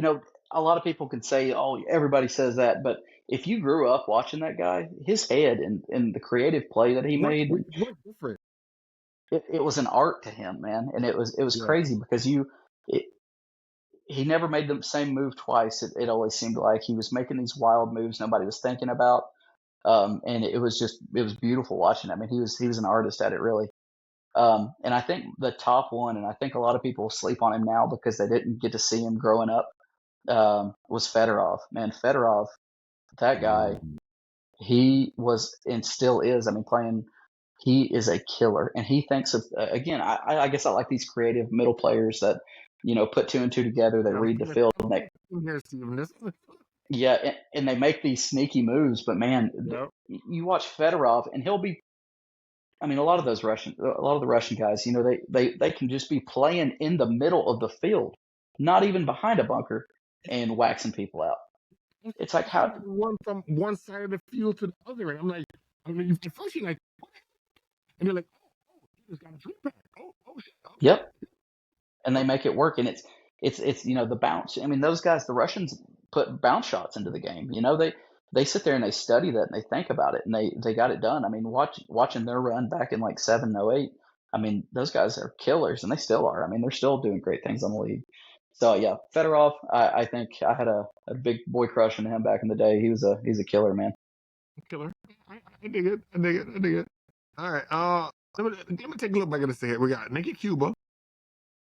a lot of people can say, oh, everybody says that, but if you grew up watching that guy, his head and the creative play that he made, What different? it was an art to him, man, and it was Yeah. crazy because he never made the same move twice. It always seemed like he was making these wild moves nobody was thinking about, and it was beautiful watching. I mean, he was an artist at it, really. And I think the top one, and I think a lot of people sleep on him now because they didn't get to see him growing up, was Fedorov. Man, Fedorov, that guy, he was and still is. I mean, playing, he is a killer, and he thinks of again. I guess I like these creative middle players that put two and two together. They read the field, and Here, Steven. yeah, and they make these sneaky moves. But man, Yep. you watch Fedorov, and he'll be. I mean, a lot of the Russian guys, they can just be playing in the middle of the field, not even behind a bunker, and waxing people out. It's like how, One from one side of the field to the other, and I'm like, at first you're like, what? And they're like, oh, he just got a three pack. Oh, shit. Okay. yep, and they make it work, and it's the bounce. I mean, those guys, the Russians put bounce shots into the game. They sit there and they study that and they think about it and they got it done. I mean, watching their run back in like 7 08. I mean, those guys are killers and they still are. I mean, they're still doing great things on the league. So yeah, Fedorov, I think I had a big boy crush on him back in the day. He's a killer, man. Killer. I dig it. I dig it. I dig it. All right. Let me take a look back at this here. We got Nicky Cuba.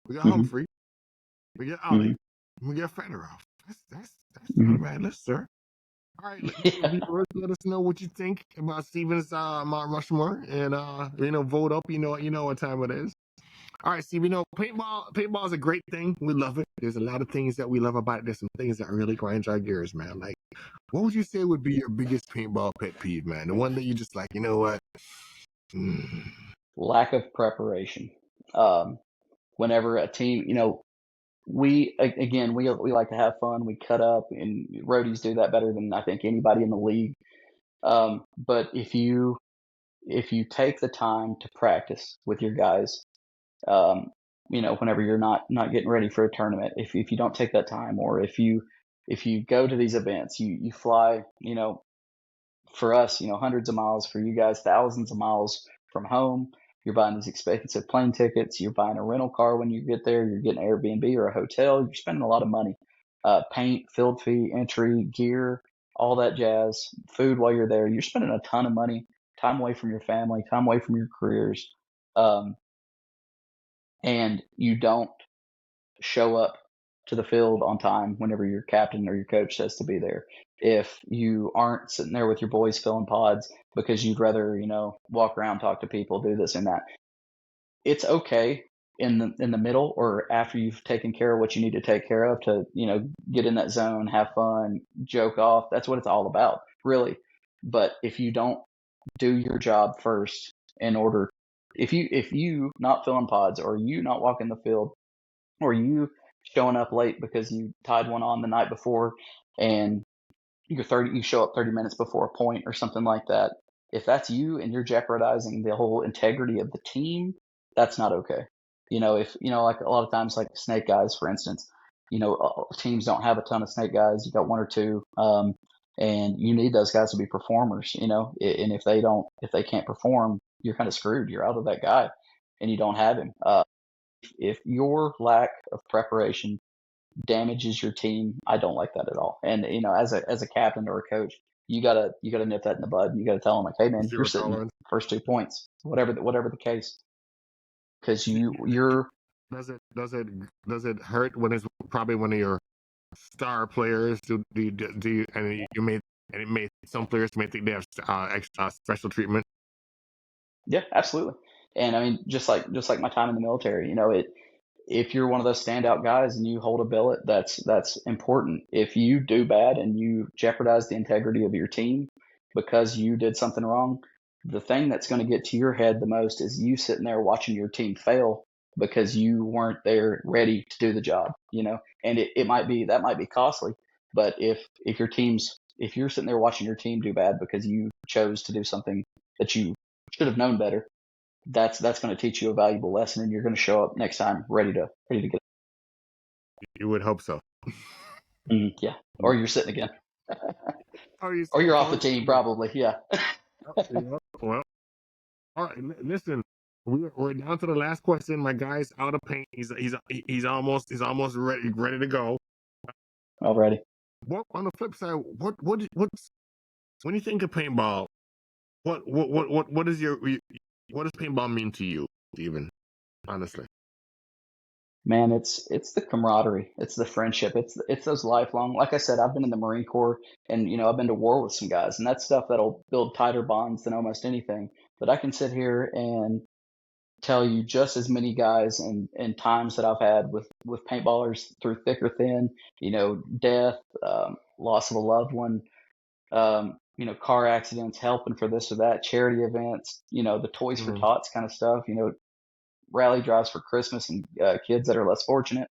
We got Humphrey. We got Ali. We got Fedorov. That's not a bad list, sir. All right, let us know what you think about Steven's Mount Rushmore, and vote up. You know what time it is. All right, Steve. Paintball is a great thing. We love it. There's a lot of things that we love about it. There's some things that really grind our gears, man. Like, what would you say would be your biggest paintball pet peeve, man? The one that you just like, you know what? Lack of preparation. Whenever a team, we like to have fun. We cut up, and roadies do that better than I think anybody in the league. But if you take the time to practice with your guys, whenever you're not getting ready for a tournament, if you don't take that time, or if you go to these events, you fly, for us, hundreds of miles, for you guys, thousands of miles from home. You're buying these expensive plane tickets. You're buying a rental car when you get there. You're getting an Airbnb or a hotel. You're spending a lot of money. Paint, field fee, entry, gear, all that jazz, food while you're there. You're spending a ton of money, time away from your family, time away from your careers. And you don't show up to the field on time whenever your captain or your coach says to be there. If you aren't sitting there with your boys filling pods because you'd rather, walk around, talk to people, do this and that, it's okay in the middle or after you've taken care of what you need to take care of to, get in that zone, have fun, joke off. That's what it's all about, really. But if you don't do your job first if you not filling pods, or you not walking the field, or you showing up late because you tied one on the night before and you show up 30 minutes before a point or something like that. If that's you and you're jeopardizing the whole integrity of the team, that's not okay. If like a lot of times, like snake guys, for instance, teams don't have a ton of snake guys. You got one or two, and you need those guys to be performers. And if they can't perform, you're kind of screwed. You're out of that guy, and you don't have him. If your lack of preparation damages your team, I don't like that at all. And as a captain or a coach, you gotta nip that in the bud. You gotta tell them like, hey man, you're sitting first 2 points, whatever the case, because you're. Does it hurt when it's probably one of your star players? Do you and it made some players may think they have extra special treatment? Yeah, absolutely. And I mean, just like my time in the military, if you're one of those standout guys and you hold a billet, that's important. If you do bad and you jeopardize the integrity of your team because you did something wrong, the thing that's going to get to your head the most is you sitting there watching your team fail because you weren't there ready to do the job, and it might be that might be costly. But if you're sitting there watching your team do bad because you chose to do something that you should have known better, that's going to teach you a valuable lesson, and you're going to show up next time ready to get. You would hope so. Yeah, or you're sitting again, Are you or so you're off the close? team probably. Yeah. Well, all right. We're down to the last question. My guy's out of paint. He's almost ready to go. Already. What on the flip side? What's when you think of paintball? What is what does paintball mean to you, Stephen? Honestly, Man, it's the camaraderie, it's the friendship, it's those lifelong. Like I said, I've been in the Marine Corps, and I've been to war with some guys, and that's stuff that'll build tighter bonds than almost anything. But I can sit here and tell you just as many guys and times that I've had with paintballers through thick or thin, death, loss of a loved one, car accidents, helping for this or that, charity events, the Toys for Tots kind of stuff, rally drives for Christmas and kids that are less fortunate,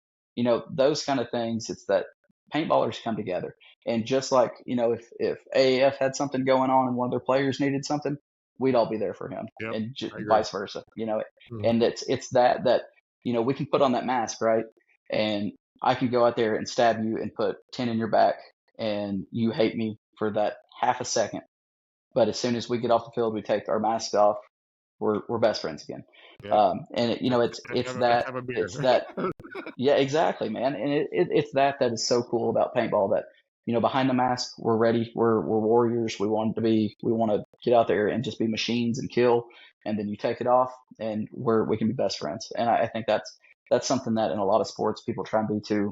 those kind of things. It's that paintballers come together. And just like, if AAF had something going on and one of their players needed something, we'd all be there for him, yep, and I agree. vice versa, and it's that, we can put on that mask, right? And I can go out there and stab you and put 10 in your back, and you hate me for that half a second. But as soon as we get off the field, we take our masks off. We're best friends again. Yep. And Let's have a beer. it's that, yeah, exactly, man. And it's that is so cool about paintball, that behind the mask, we're ready. We're warriors. We want to get out there and just be machines and kill. And then you take it off, and we can be best friends. And I think that's something that in a lot of sports people try and be too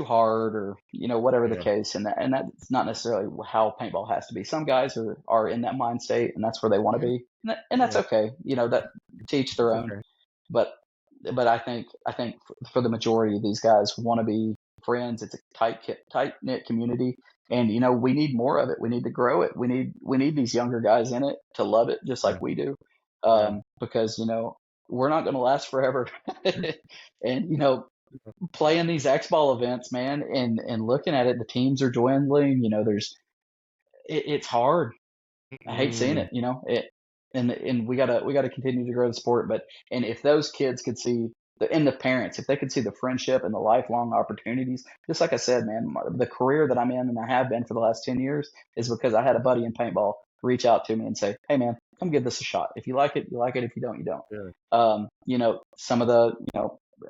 hard, or whatever the Yeah. case, and that's not necessarily how paintball has to be. Some guys are in that mind state, and that's where they want to be, and that's okay. That teach their own. Okay. But I think for the majority of these guys want to be friends. It's a tight knit community, and we need more of it. We need to grow it. We need these younger guys in it to love it just like we do, because we're not going to last forever. And playing these X Ball events, man, and looking at it, the teams are dwindling. It's hard. I hate seeing it. And we gotta continue to grow the sport. And if those kids could see the parents, if they could see the friendship and the lifelong opportunities, just like I said, man, the career that I'm in and I have been for the last 10 years is because I had a buddy in paintball reach out to me and say, "Hey, man, come give this a shot. If you like it, you like it. If you don't, you don't." Some of the,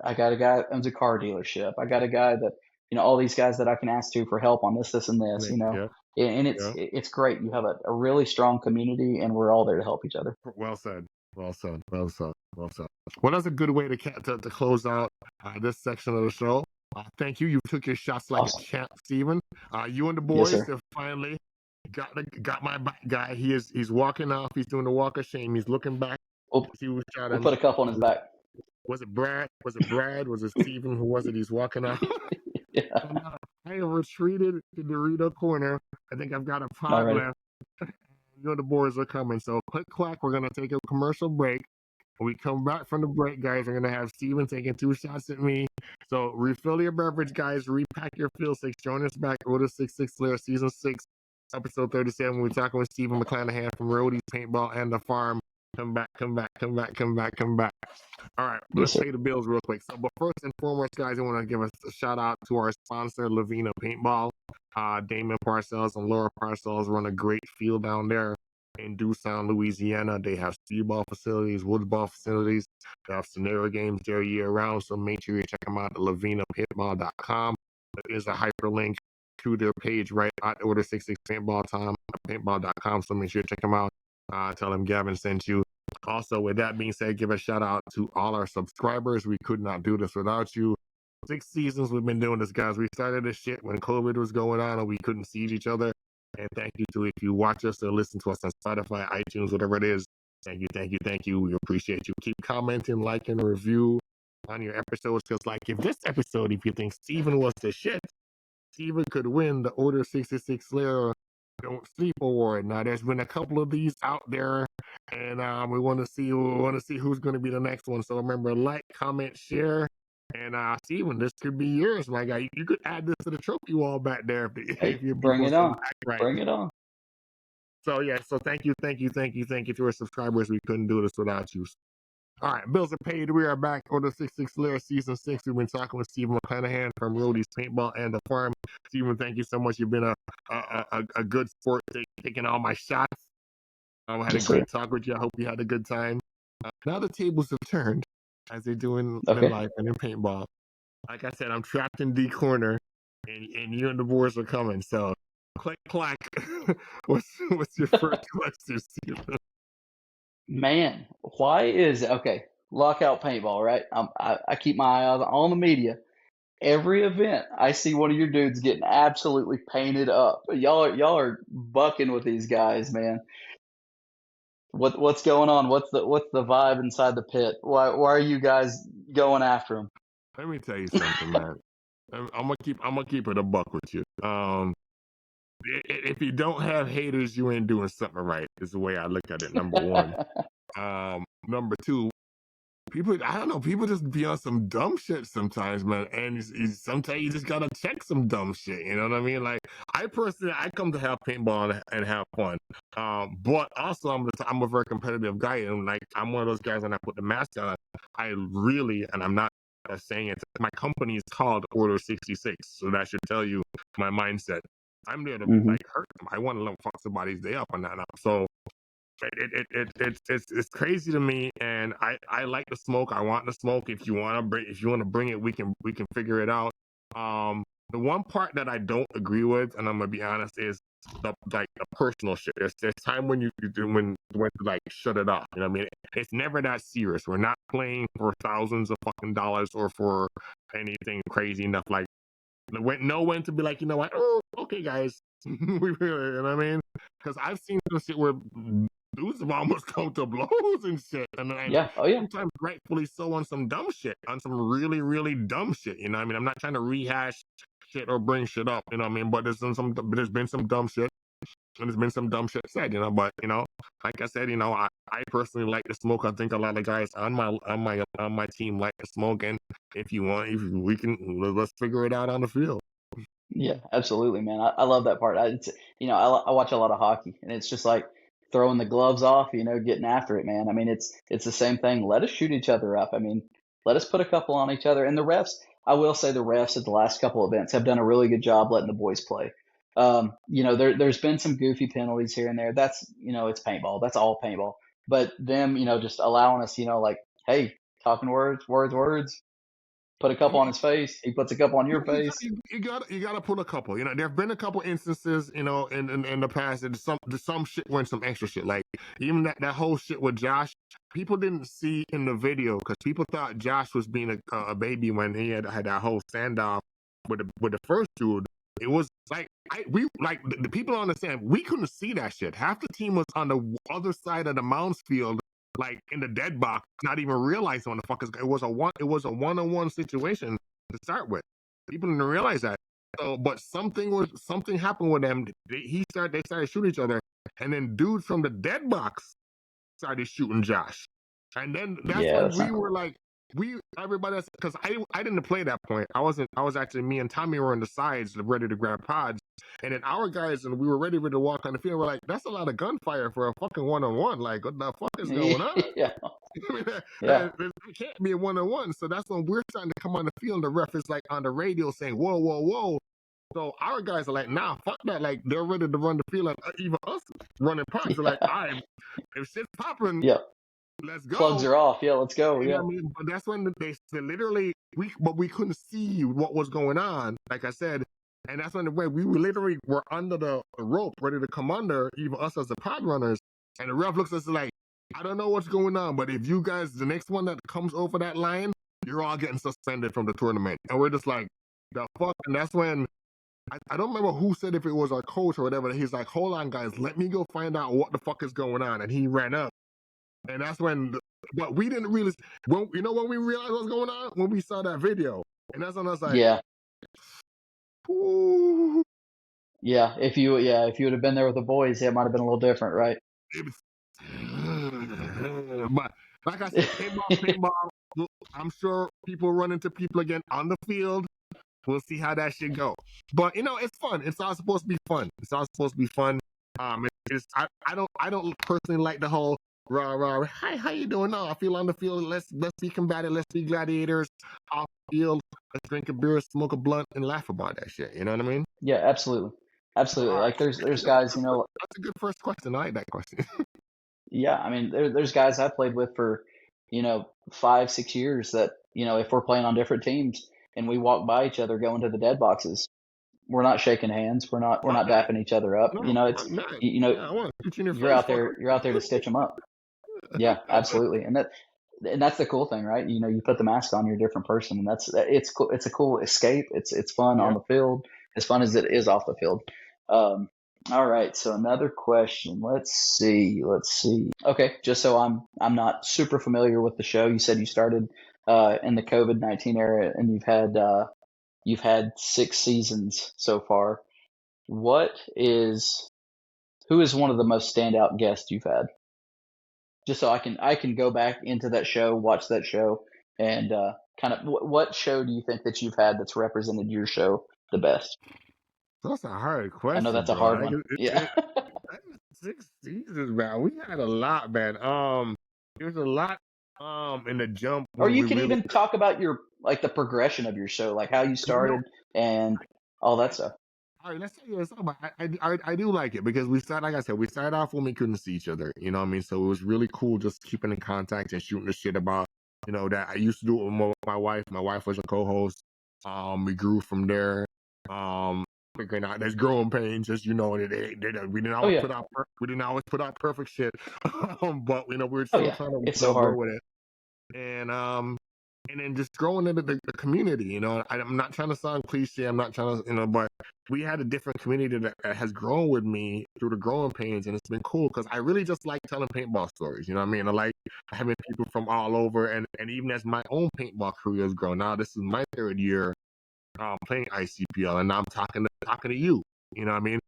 I got a guy that owns a car dealership. I got a guy that, all these guys that I can ask to for help on this, and this, and it's great. You have a really strong community, and we're all there to help each other. Well said. Well, that's a good way to close out this section of the show. Thank you. You took your shots like a champ, Stephen. You and the boys have finally got my back guy. He's walking off. He's doing the walk of shame. He's looking back. We'll put a couple on his back. Was it Brad? Was it Stephen? Who was it? He's walking out. Yeah. I have retreated to the Dorito corner. I think I've got a pod left. The boys are coming. So click clack. We're gonna take a commercial break. When we come back from the break, guys, we're gonna have Stephen taking 2 shots at me. So refill your beverage, guys. Repack your fill six. Join us back. Orda66 Lair Season 6, Episode 37. We're talking with Stephen McClanahan from Roadies, Paintball, and the Farm. Come back. All right, let's pay the bills real quick. So, but first and foremost, guys, I want to give a shout out to our sponsor, Lavina Paintball. Damon Parcells and Laura Parcells run a great field down there in Doosan, Louisiana. They have speedball facilities, woodball facilities. They have scenario games there year round. So make sure you check them out at lavinapaintball.com. There is a hyperlink to their page right at Orda66 Paintball Time, paintball.com. So make sure you check them out. Tell them Gavin sent you. Also, with that being said, give a shout out to all our subscribers. We could not do this without you. 6 seasons we've been doing this, guys. We started this shit when COVID was going on and we couldn't see each other. And thank you to if you watch us or listen to us on Spotify, iTunes, whatever it is. Thank you. We appreciate you. Keep commenting, liking, review on your episodes. Because, like, if this episode, if you think Steven was the shit, Steven could win the Orda66 Lair Don't Sleep Award. Now, there's been a couple of these out there, and we want to see who's going to be the next one. So remember, like, comment, share. And Steven, this could be yours, my guy. You could add this to the trophy wall back there if you bring it on. act right. Bring it on. So yeah, so thank you to our subscribers. We couldn't do this without you. All right, bills are paid. We are back. Orda66 Lair Season 6. We've been talking with Stephen McClanahan from Roadies, Paintball, and the Farm. Stephen, thank you so much. You've been a good sport, taking all my shots. I had a great talk with you. I hope you had a good time. Now the tables have turned, as they do in life and in paintball. Like I said, I'm trapped in D corner, and you and the boys are coming. So, click, clack. What's your first question, Stephen? Man, why is lockout paintball, right? I keep my eye on the media. Every event, I see one of your dudes getting absolutely painted up. Y'all are bucking with these guys, man. What's going on? What's the vibe inside the pit? Why are you guys going after him? Let me tell you something, man. I'm gonna keep it a buck with you. If you don't have haters, you ain't doing something right. Is the way I look at it. Number one. Number two, people just be on some dumb shit sometimes, man. And sometimes you just gotta check some dumb shit. You know what I mean? Like, I come to have paintball and have fun. But also I'm a very competitive guy, and like, I'm one of those guys when I put the mask on, I really, and I'm not saying it, my company is called Orda66, so that should tell you my mindset. I'm there to like hurt them. I want to fuck somebody's day up on that. So it's crazy to me, and I like the smoke. I want the smoke. If you want to bring it, we can figure it out. The one part that I don't agree with, and I'm gonna be honest, is the personal shit. There's time when when to like shut it off. You know what I mean? It's never that serious. We're not playing for thousands of fucking dollars or for anything crazy enough. Like, when to be like, you know what? Oh, okay, guys. You know what I mean? Because I've seen some shit where dudes have almost come to blows and shit. And sometimes rightfully so, on some dumb shit, on some really, really dumb shit. You know what I mean? I'm not trying to rehash shit or bring shit up, you know what I mean? But there's been some dumb shit. And there's been some dumb shit said, you know, but you know, like I said, you know, I personally like to smoke. I think a lot of guys on my team like to smoke, and if we can, let's figure it out on the field. Yeah, absolutely, man. I love that part. I watch a lot of hockey, and it's just like throwing the gloves off, getting after it, man. I mean, it's the same thing. Let us shoot each other up. I mean, let us put a couple on each other. And the refs, I will say the refs at the last couple of events have done a really good job letting the boys play. There's been some goofy penalties here and there. That's, it's paintball. That's all paintball. But them, just allowing us, like, hey, talking words. Put a couple on his face. He puts a couple on your face. You gotta put a couple. You know, there have been a couple instances, in the past that some shit went some extra shit. Like, even that whole shit with Josh, people didn't see in the video because people thought Josh was being a baby when he had that whole standoff with the first dude. It was like the people understand, we couldn't see that shit. Half the team was on the other side of the mounds field, like in the dead box, not even realizing what the fuck it was a one-on-one situation to start with. People didn't realize that. So, but something happened with them. They started shooting each other, and then dudes from the dead box started shooting Josh. And then that's when we were like, everybody else, because I didn't play that point. I was actually, me and Tommy were on the sides ready to grab pods. And then our guys, and we were ready to walk on the field. We're like, that's a lot of gunfire for a fucking one-on-one. Like, what the fuck is going on? It can't be a one-on-one. So that's when we're starting to come on the field. The ref is like on the radio saying, whoa, whoa, whoa. So our guys are like, nah, fuck that. Like, they're ready to run the field. And even us running pods are like, all right, if shit's popping, let's go. Plugs are off. Yeah, let's go. You know what I mean? But that's when they literally, we couldn't see what was going on, like I said. And that's when we literally were under the rope, ready to come under, even us as the pod runners. And the ref looks at us like, I don't know what's going on, but if you guys, the next one that comes over that line, you're all getting suspended from the tournament. And we're just like, the fuck? And that's when, I don't remember who said, if it was our coach or whatever, he's like, hold on, guys, let me go find out what the fuck is going on. And he ran up. And that's but we didn't really, when we realized what was going on? When we saw that video. And that's when I was like, Yeah. ooh. Yeah. If you would have been there with the boys, it might have been a little different, right? But like I said, paintball, I'm sure people run into people again on the field. We'll see how that shit go. But it's fun. It's all supposed to be fun. I don't personally like the whole rah rah. Hi, how you doing? No, I feel on the field. Let's be combative. Let's be gladiators. Off the field, let's drink a beer, smoke a blunt, and laugh about that shit. You know what I mean? Yeah, absolutely. Absolutely. All Like right. there's guys, That's a good first question. I like that question. yeah, I mean there's guys I played with for, 5, 6 years that, if we're playing on different teams and we walk by each other going to the dead boxes, we're not shaking hands, we're Why not not? dapping each other up. No, why It's not? you, you know Yeah, I want to shoot you in your you're face, out fucker. there to stitch them up. Yeah, absolutely. And that's the cool thing, right? You put the mask on, you're a different person, and it's cool. It's a cool escape. It's fun on Yeah. the field, as fun as it is off the field. All right, so another question. Let's see. Okay, just so I'm not super familiar with the show. You said you started in the COVID-19 era, and you've had 6 seasons so far. Who is one of the most standout guests you've had? Just so I can go back into that show, watch that show, and kind of what show do you think that you've had that's represented your show the best? That's a hard I know question, that's a bro. hard Like, one. Yeah. 6 seasons, man. We had a lot, man. There's a lot in the jump Or when you we can really even talk about your like the progression of your show, like how you you know started and all that stuff. all right, let's tell you something. I do like it because like I said, we started off when we couldn't see each other. You know what I mean? So it was really cool just keeping in contact and shooting the shit about, that I used to do it with my wife. My wife was a co-host. We grew from there. Figuring out there's growing pains, as you know, we didn't Oh always yeah. put out perfect shit. But we're Oh still yeah. trying to It's so grow hard. with it. And then just growing into the community, I'm not trying to sound cliche. I'm not trying to, but we had a different community that has grown with me through the growing pains, and it's been cool because I really just like telling paintball stories. You know what I mean? I like having people from all over, and even as my own paintball career has grown, now this is my 3rd year playing ICPL, and now I'm talking to you. You know what I mean?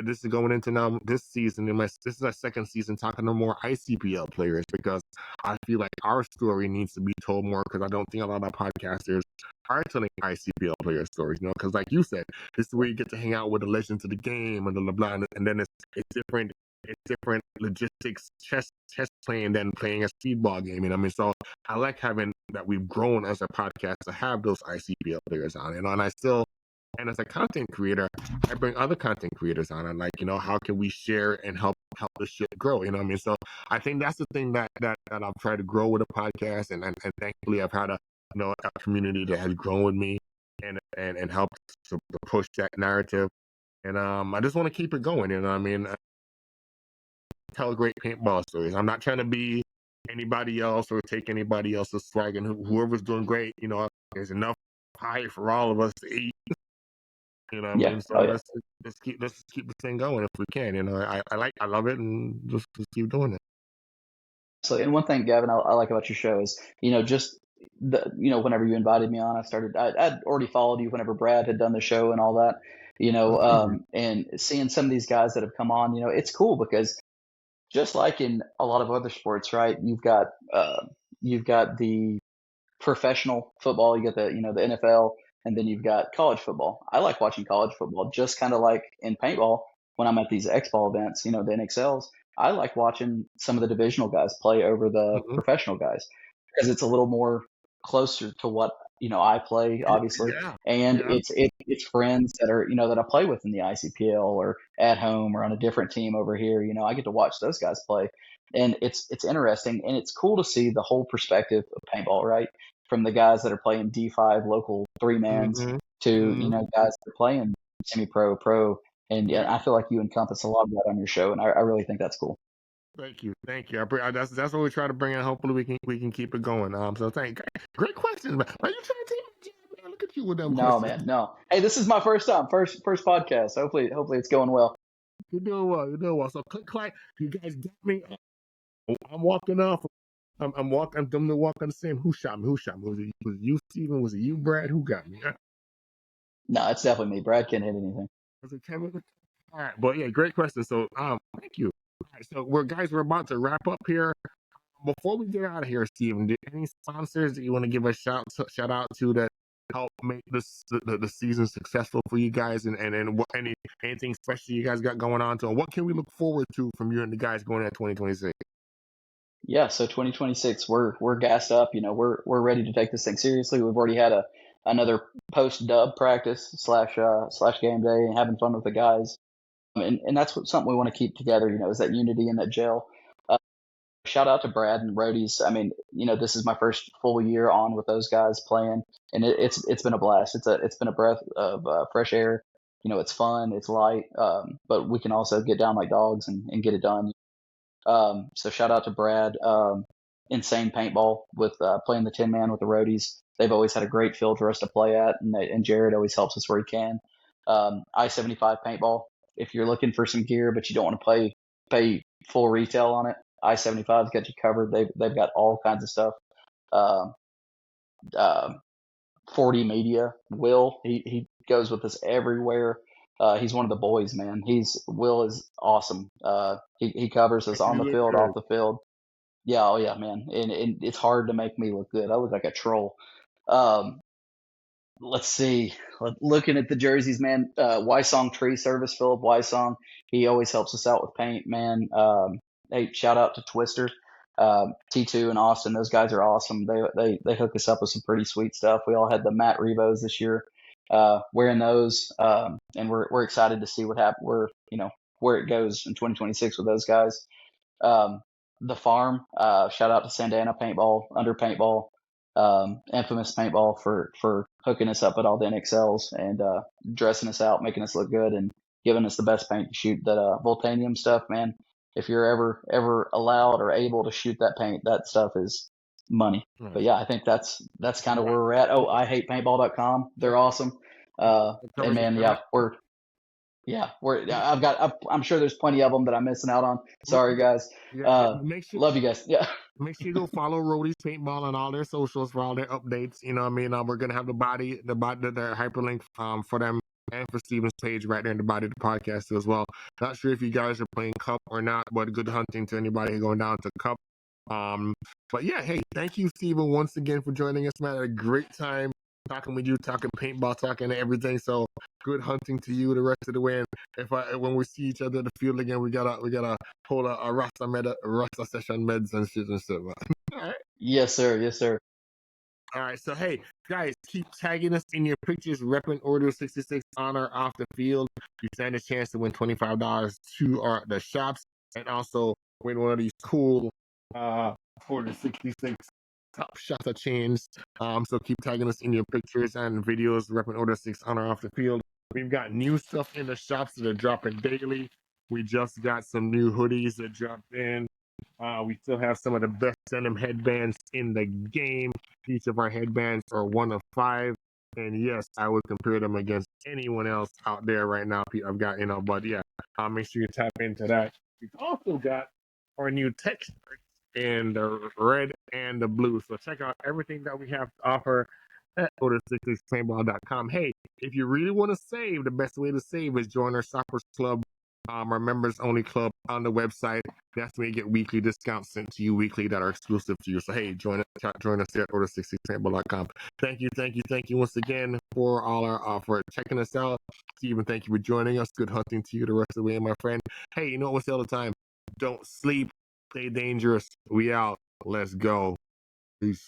This is going into now this season, and this is our 2nd season talking to more ICPL players because I feel like our story needs to be told more because I don't think a lot of podcasters are telling ICPL player stories. Because like you said, this is where you get to hang out with the legends of the game and the LeBlanc, and then it's different. It's different logistics, chess playing than playing a speedball game. You know what I mean? So I like having that we've grown as a podcast to have those ICPL players on. And as a content creator, I bring other content creators on and how can we share and help the shit grow? You know what I mean? So I think that's the thing that I've tried to grow with a podcast, and thankfully I've had a community that has grown with me and helped to push that narrative. And I just want to keep it going. You know what I mean? Tell great paintball stories. I'm not trying to be anybody else or take anybody else's swag, and whoever's doing great, there's enough pie for all of us to eat. You know what I Yeah. mean? So Oh yeah. let's keep this thing going if we can. I love it, and just keep doing it. So, and one thing, Gavin, I like about your show is, just whenever you invited me on, I'd already followed you whenever Brad had done the show and all that, and seeing some of these guys that have come on, it's cool because just like in a lot of other sports, right? You've got the professional football, you got the NFL, and then you've got college football. I like watching college football, just kind of like in paintball when I'm at these X ball events, the NXLs. I like watching some of the divisional guys play over the Mm-hmm. professional guys because it's a little more closer to what I play, obviously, Yeah, and yeah. it's friends that are that I play with in the ICPL or at home or on a different team over here. I get to watch those guys play, and it's interesting and it's cool to see the whole perspective of paintball, right? From the guys that are playing D5 local 3-mans Mm-hmm. to Mm-hmm. guys that are playing semi-pro, pro, and yeah, Yeah. I feel like you encompass a lot of that on your show, and I really think that's cool. Thank you. That's what we try to bring in. Hopefully we can keep it going. So great questions, man. Are you trying to take my job, man? Look at you with them No, questions. man, no. Hey, this is my first time, first podcast. Hopefully it's going well. You're doing well. You're doing well. So click like you guys get me. I'm walking off. I'm walking. I'm going to walk on the same. Who shot me? Who shot me? Was it you, Steven? Was it you, Brad? Who got me? No, it's definitely me. Brad can't hit anything. Was it Kevin? All right, but yeah, great question. So, thank you. All right, so we're about to wrap up here. Before we get out of here, Steven, any sponsors that you want to give a shout out to that help make this the season successful for you guys, and what anything special you guys got going on? So, what can we look forward to from you and the guys going into 2026? Yeah, so 2026, we're gassed up. You know, we're ready to take this thing seriously. We've already had another post dub practice slash game day and having fun with the guys. And that's something we want to keep together. You know, is that unity and that gel. Shout out to Brad and Roadies. I mean, you know, this is my first full year on with those guys playing, and it's been a blast. It's been a breath of fresh air. You know, it's fun, it's light, but we can also get down like dogs and get it done. So shout out to Brad. Insane paintball with playing the 10-man with the Roadies. They've always had a great field for us to play at, and Jared always helps us where he can. I-75 paintball. If you're looking for some gear but you don't want to pay full retail on it, I-75's got you covered. They've got all kinds of stuff. Um, uh, 40 Media, Will, he goes with us everywhere. He's one of the boys, man. Will is awesome. He covers us on the field, off the field. Yeah, oh yeah, man. And it's hard to make me look good. I look like a troll. Um, let's see. Looking at the jerseys, man. Wysong Tree Service, Philip Wysong. He always helps us out with paint, man. Hey, shout out to Twister, T2 and Austin. Those guys are awesome. They hook us up with some pretty sweet stuff. We all had the Matt Revos this year, wearing those, and we're excited to see what happens. Where it goes in 2026 with those guys. Um, the farm, shout out to Sandana Paintball, Under Paintball, Infamous Paintball for hooking us up at all the NXLs and dressing us out, making us look good, and giving us the best paint to shoot that Voltanium stuff, man. If you're ever allowed or able to shoot that paint, that stuff is money. Right. But yeah, I think that's kind of where we're at. Oh, I hate paintball.com. They're awesome. And man, I'm sure there's plenty of them that I'm missing out on. Sorry, guys. Love you guys. Yeah. Make sure you go follow Roadies Paintball on all their socials for all their updates. You know what I mean? We're gonna have the hyperlink for them and for Steven's page right there in the body of the podcast as well. Not sure if you guys are playing Cup or not, but good hunting to anybody going down to Cup. But yeah, hey, thank you, Steven, once again for joining us, man. I had a great time talking with you, talking paintball, talking everything. So good hunting to you the rest of the way. And when we see each other in the field again, we gotta hold a Rasta session meds and shit and stuff. All right. Yes, sir. Yes, sir. All right, so hey guys, keep tagging us in your pictures, repping Orda66 on or off the field. You stand a chance to win $25 to the shops, and also win one of these cool Orda66 top shutter chains. So keep tagging us in your pictures and videos, repping Orda6 on or off the field. We've got new stuff in the shops that are dropping daily. We just got some new hoodies that dropped in. We still have some of the best denim headbands in the game. Each of our headbands are 1 of 5. And yes, I would compare them against anyone else out there right now. I've got, but yeah, make sure you tap into that. We've also got our new tech shirts in the red and the blue. So check out everything that we have to offer at Orda66paintball.com. Hey, if you really want to save, the best way to save is join our shoppers club, our members only club on the website. That's where you get weekly discounts sent to you weekly that are exclusive to you. So hey, join us there at Orda66paintball.com. Thank you once again for for checking us out. Steven, thank you for joining us. Good hunting to you the rest of the way, my friend. Hey, you know what we say all the time? Don't sleep. Stay dangerous. We out. Let's go. Peace.